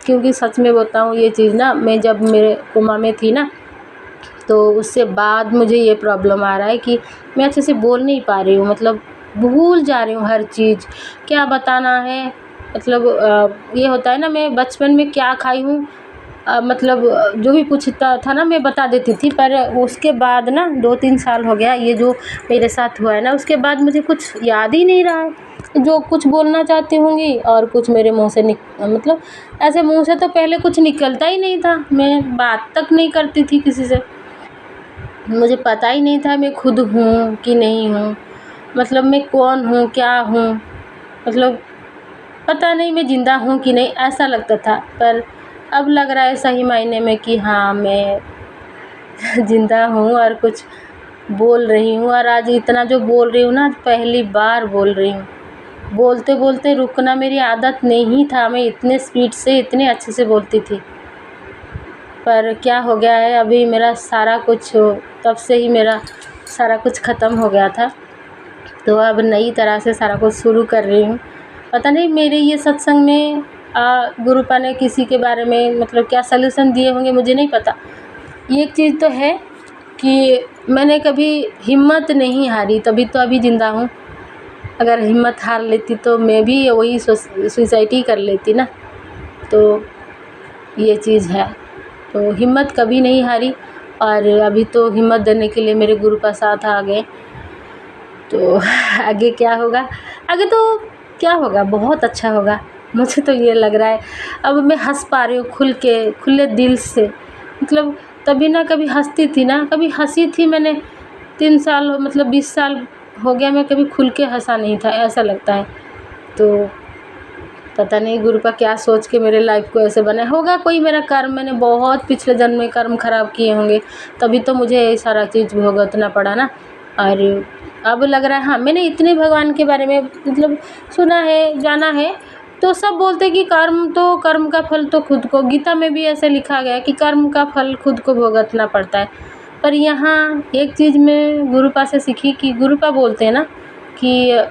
क्योंकि सच में बोलता हूँ ये चीज़ ना, मैं जब मेरे कोमा में थी ना, तो उससे बाद मुझे ये प्रॉब्लम आ रहा है कि मैं अच्छे से बोल नहीं पा रही हूँ, मतलब भूल जा रही हूँ हर चीज़, क्या बताना है। मतलब ये होता है ना, मैं बचपन में क्या खाई हूँ, मतलब जो भी पूछता था ना मैं बता देती थी, पर उसके बाद ना 2-3 साल हो गया ये जो मेरे साथ हुआ है ना, उसके बाद मुझे कुछ याद ही नहीं रहा है। जो कुछ बोलना चाहती होंगी और कुछ मेरे मुँह से मतलब ऐसे मुँह से तो पहले कुछ निकलता ही नहीं था, मैं बात तक नहीं करती थी किसी से। मुझे पता ही नहीं था मैं खुद हूँ कि नहीं हूँ, मतलब मैं कौन हूँ, क्या हूँ, मतलब पता नहीं मैं ज़िंदा हूँ कि नहीं, ऐसा लगता था। पर अब लग रहा है सही मायने में कि हाँ, मैं ज़िंदा हूँ और कुछ बोल रही हूँ, और आज इतना जो बोल रही हूँ ना, आज पहली बार बोल रही हूँ। बोलते-बोलते रुकना मेरी आदत नहीं था, मैं इतने स्पीड से, इतने अच्छे से बोलती थी। पर क्या हो गया है, अभी मेरा सारा कुछ, तब से ही मेरा सारा कुछ ख़त्म हो गया था, तो अब नई तरह से सारा कुछ शुरू कर रही हूँ। पता नहीं मेरे ये सत्संग में गुरुपा ने किसी के बारे में मतलब क्या सॉल्यूशन दिए होंगे, मुझे नहीं पता। एक चीज़ तो है कि मैंने कभी हिम्मत नहीं हारी, तभी तो अभी ज़िंदा हूँ। अगर हिम्मत हार लेती तो मैं भी वही सुसाइड ही कर लेती ना, तो ये चीज़ है। तो हिम्मत कभी नहीं हारी, और अभी तो हिम्मत देने के लिए मेरे गुरुपा साथ आ गए। तो आगे क्या होगा? आगे तो क्या होगा, बहुत अच्छा होगा, मुझे तो ये लग रहा है। अब मैं हँस पा रही हूँ खुल के, खुले दिल से, मतलब तभी ना कभी हँसती थी ना, कभी हँसी थी मैंने 3 साल, मतलब 20 साल हो गया मैं कभी खुल के हँसा नहीं था, ऐसा लगता है। तो पता नहीं गुरुपा क्या सोच के मेरे लाइफ को ऐसे बनाया होगा, कोई मेरा कर्म, मैंने बहुत पिछले जन्म में कर्म ख़राब किए होंगे, तभी तो मुझे ये सारा चीज़ भुगतना पड़ा ना। और अब लग रहा है हाँ, मैंने इतने भगवान के बारे में मतलब सुना है, जाना है, तो सब बोलते हैं कि कर्म का फल तो खुद को, गीता में भी ऐसे लिखा गया है कि कर्म का फल खुद को भुगतना पड़ता है। पर यहाँ एक चीज़ मैं गुरुपा से सीखी कि गुरुपा बोलते हैं ना कि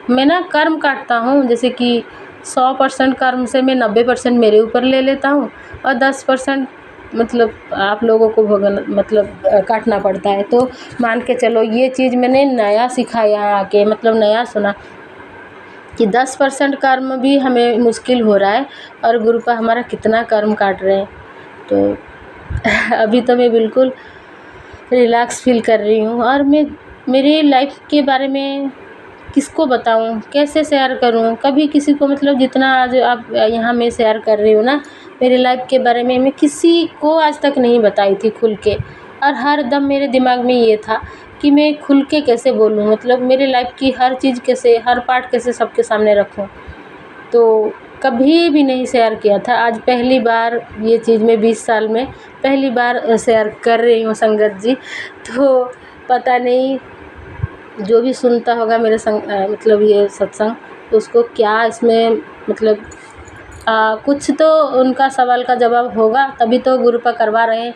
मैं ना कर्म काटता हूँ, जैसे कि 100% कर्म से मैं 90% मेरे ऊपर ले लेता हूँ, और 10% मतलब आप लोगों को भोगना, मतलब काटना पड़ता है। तो मान के चलो ये चीज़ मैंने नया सीखा यहाँ आके, मतलब नया सुना कि 10% कर्म भी हमें मुश्किल हो रहा है, और गुरुपा हमारा कितना कर्म काट रहे हैं। तो अभी तो मैं बिल्कुल रिलैक्स फील कर रही हूँ, और मैं मेरी लाइफ के बारे में किसको बताऊँ, कैसे शेयर करूँ, कभी किसी को, मतलब जितना आज आप यहाँ मैं शेयर कर रही हूँ ना मेरी लाइफ के बारे में, मैं किसी को आज तक नहीं बताई थी खुल के। और हर दम मेरे दिमाग में ये था कि मैं खुल के कैसे बोलूँ, मतलब मेरी लाइफ की हर चीज़ कैसे, हर पार्ट कैसे सबके सामने रखूँ। तो कभी भी नहीं शेयर किया था, आज पहली बार ये चीज़ मैं 20 साल में पहली बार शेयर कर रही हूँ संगत जी। तो पता नहीं जो भी सुनता होगा मेरे मतलब ये सत्संग, तो उसको क्या इसमें मतलब कुछ तो उनका सवाल का जवाब होगा, तभी तो गुरुपा करवा रहे हैं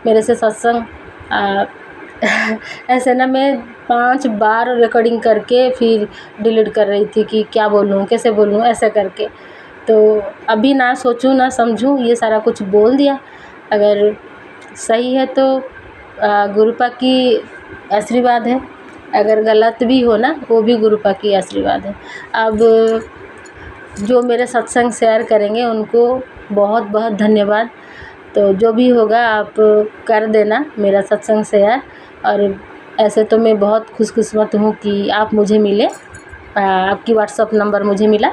मेरे से सत्संग। ऐसे ना मैं 5 बार रिकॉर्डिंग करके फिर डिलीट कर रही थी कि क्या बोलूँ, कैसे बोलूँ, ऐसे करके। तो अभी ना सोचूँ ना समझूँ, ये सारा कुछ बोल दिया। अगर सही है तो गुरुपा की आशीर्वाद है, अगर गलत भी हो ना, वो भी गुरुपा की आशीर्वाद है। अब जो मेरे सत्संग शेयर करेंगे उनको बहुत बहुत धन्यवाद। तो जो भी होगा आप कर देना मेरा सत्संग शेयर। और ऐसे तो मैं बहुत खुशकिस्मत हूँ कि आप मुझे मिले, आपकी व्हाट्सअप नंबर मुझे मिला।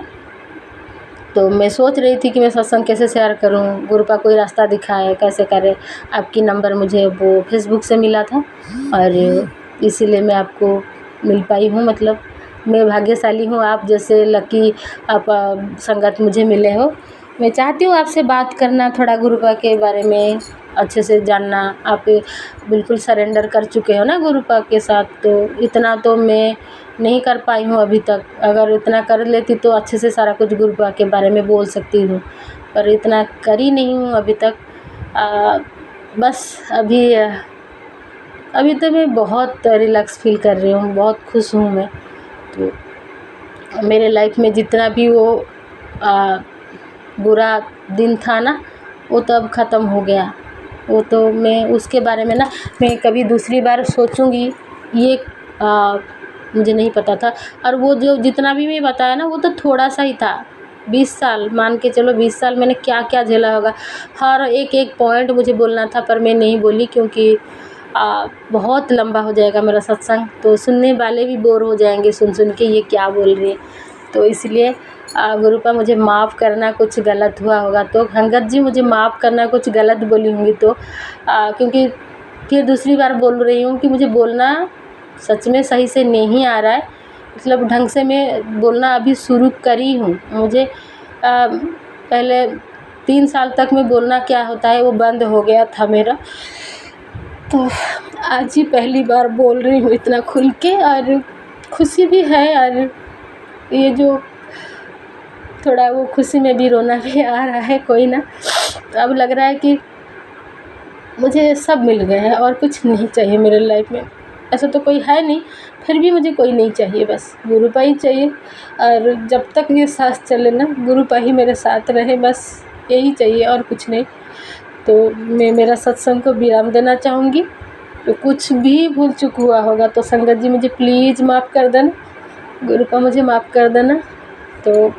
तो मैं सोच रही थी कि मैं सत्संग कैसे शेयर करूं, गुरुपा कोई रास्ता दिखाए कैसे करें। आपकी नंबर मुझे वो फेसबुक से मिला था, और इसीलिए मैं आपको मिल पाई हूँ। मतलब मैं भाग्यशाली हूँ, आप जैसे लकी आप संगत मुझे मिले हो। मैं चाहती हूँ आपसे बात करना, थोड़ा गुरुपा के बारे में अच्छे से जानना। आप बिल्कुल सरेंडर कर चुके हो ना गुरुपा के साथ, तो इतना तो मैं नहीं कर पाई हूँ अभी तक। अगर इतना कर लेती तो अच्छे से सारा कुछ गुरुपा के बारे में बोल सकती हूँ, पर इतना करी नहीं हूँ अभी तक। बस अभी तो मैं बहुत रिलैक्स फील कर रही हूँ, बहुत खुश हूँ मैं। तो मेरे लाइफ में जितना भी वो बुरा दिन था ना, वो तो अब ख़त्म हो गया। वो तो मैं उसके बारे में ना मैं कभी दूसरी बार सोचूंगी, ये मुझे नहीं पता था। और वो जो जितना भी मैं बताया ना वो तो थोड़ा सा ही था। 20 साल मान के चलो, 20 साल मैंने क्या क्या झेला होगा। हर एक एक पॉइंट मुझे बोलना था पर मैं नहीं बोली, क्योंकि बहुत लंबा हो जाएगा मेरा सत्संग, तो सुनने वाले भी बोर हो जाएंगे सुन सुन के ये क्या बोल रही है। तो इसलिए गुरुपा मुझे माफ़ करना, कुछ गलत हुआ होगा तो। अंगद जी मुझे माफ़ करना, कुछ गलत बोली होंगी तो, क्योंकि फिर दूसरी बार बोल रही हूँ कि मुझे बोलना सच में सही से नहीं आ रहा है। मतलब ढंग से मैं बोलना अभी शुरू करी हूँ। मुझे पहले 3 साल तक मैं बोलना क्या होता है वो बंद हो गया था मेरा, तो आज ही पहली बार बोल रही हूँ इतना खुल के। और खुशी भी है, और ये जो थोड़ा वो खुशी में भी रोना भी आ रहा है। कोई ना, अब लग रहा है कि मुझे सब मिल गए हैं और कुछ नहीं चाहिए मेरे लाइफ में। ऐसा तो कोई है नहीं, फिर भी मुझे कोई नहीं चाहिए, बस गुरुपा ही चाहिए। और जब तक ये सांस चले ना, गुरुपा ही मेरे साथ रहे, बस यही चाहिए और कुछ नहीं। तो मैं मेरा सत्संग को विराम देना चाहूँगी। तो कुछ भी भूल चूक हुआ होगा तो संगत जी मुझे प्लीज़ माफ़ कर देना, गुरुपा मुझे माफ़ कर देना। तो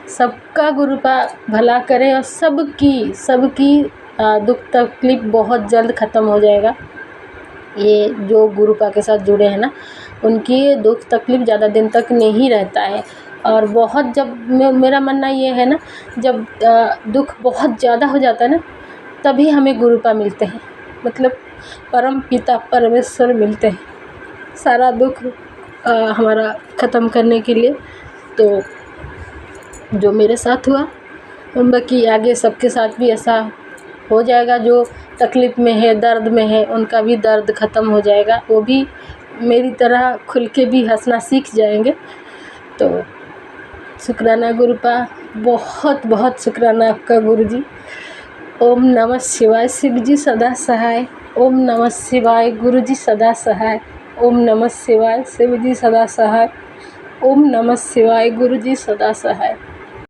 सबका गुरुपा भला करे और सबकी दुख तकलीफ बहुत जल्द ख़त्म हो जाएगा। ये जो गुरुपा के साथ जुड़े हैं ना, उनकी दुख तकलीफ ज़्यादा दिन तक नहीं रहता है। और बहुत जब मेरा मानना ये है ना, जब दुख बहुत ज़्यादा हो जाता है ना, तभी हमें गुरुपा मिलते हैं। मतलब परम पिता परमेश्वर मिलते हैं सारा दुख हमारा ख़त्म करने के लिए। तो जो मेरे साथ हुआ, बाकी आगे सबके साथ भी ऐसा हो जाएगा। जो तकलीफ़ में है, दर्द में है, उनका भी दर्द ख़त्म हो जाएगा। वो भी मेरी तरह खुल के भी हंसना सीख जाएंगे। तो शुक्राना गुरुपा, बहुत बहुत शुक्राना आपका गुरुजी। ओम नमः शिवाय, शिव जी सदा सहाय। ओम नमः शिवाय, गुरुजी सदा सहाय। ओम नमः शिवाय, शिव जी सदा सहाय। ओम नमः शिवाय, गुरुजी सदा सहाय।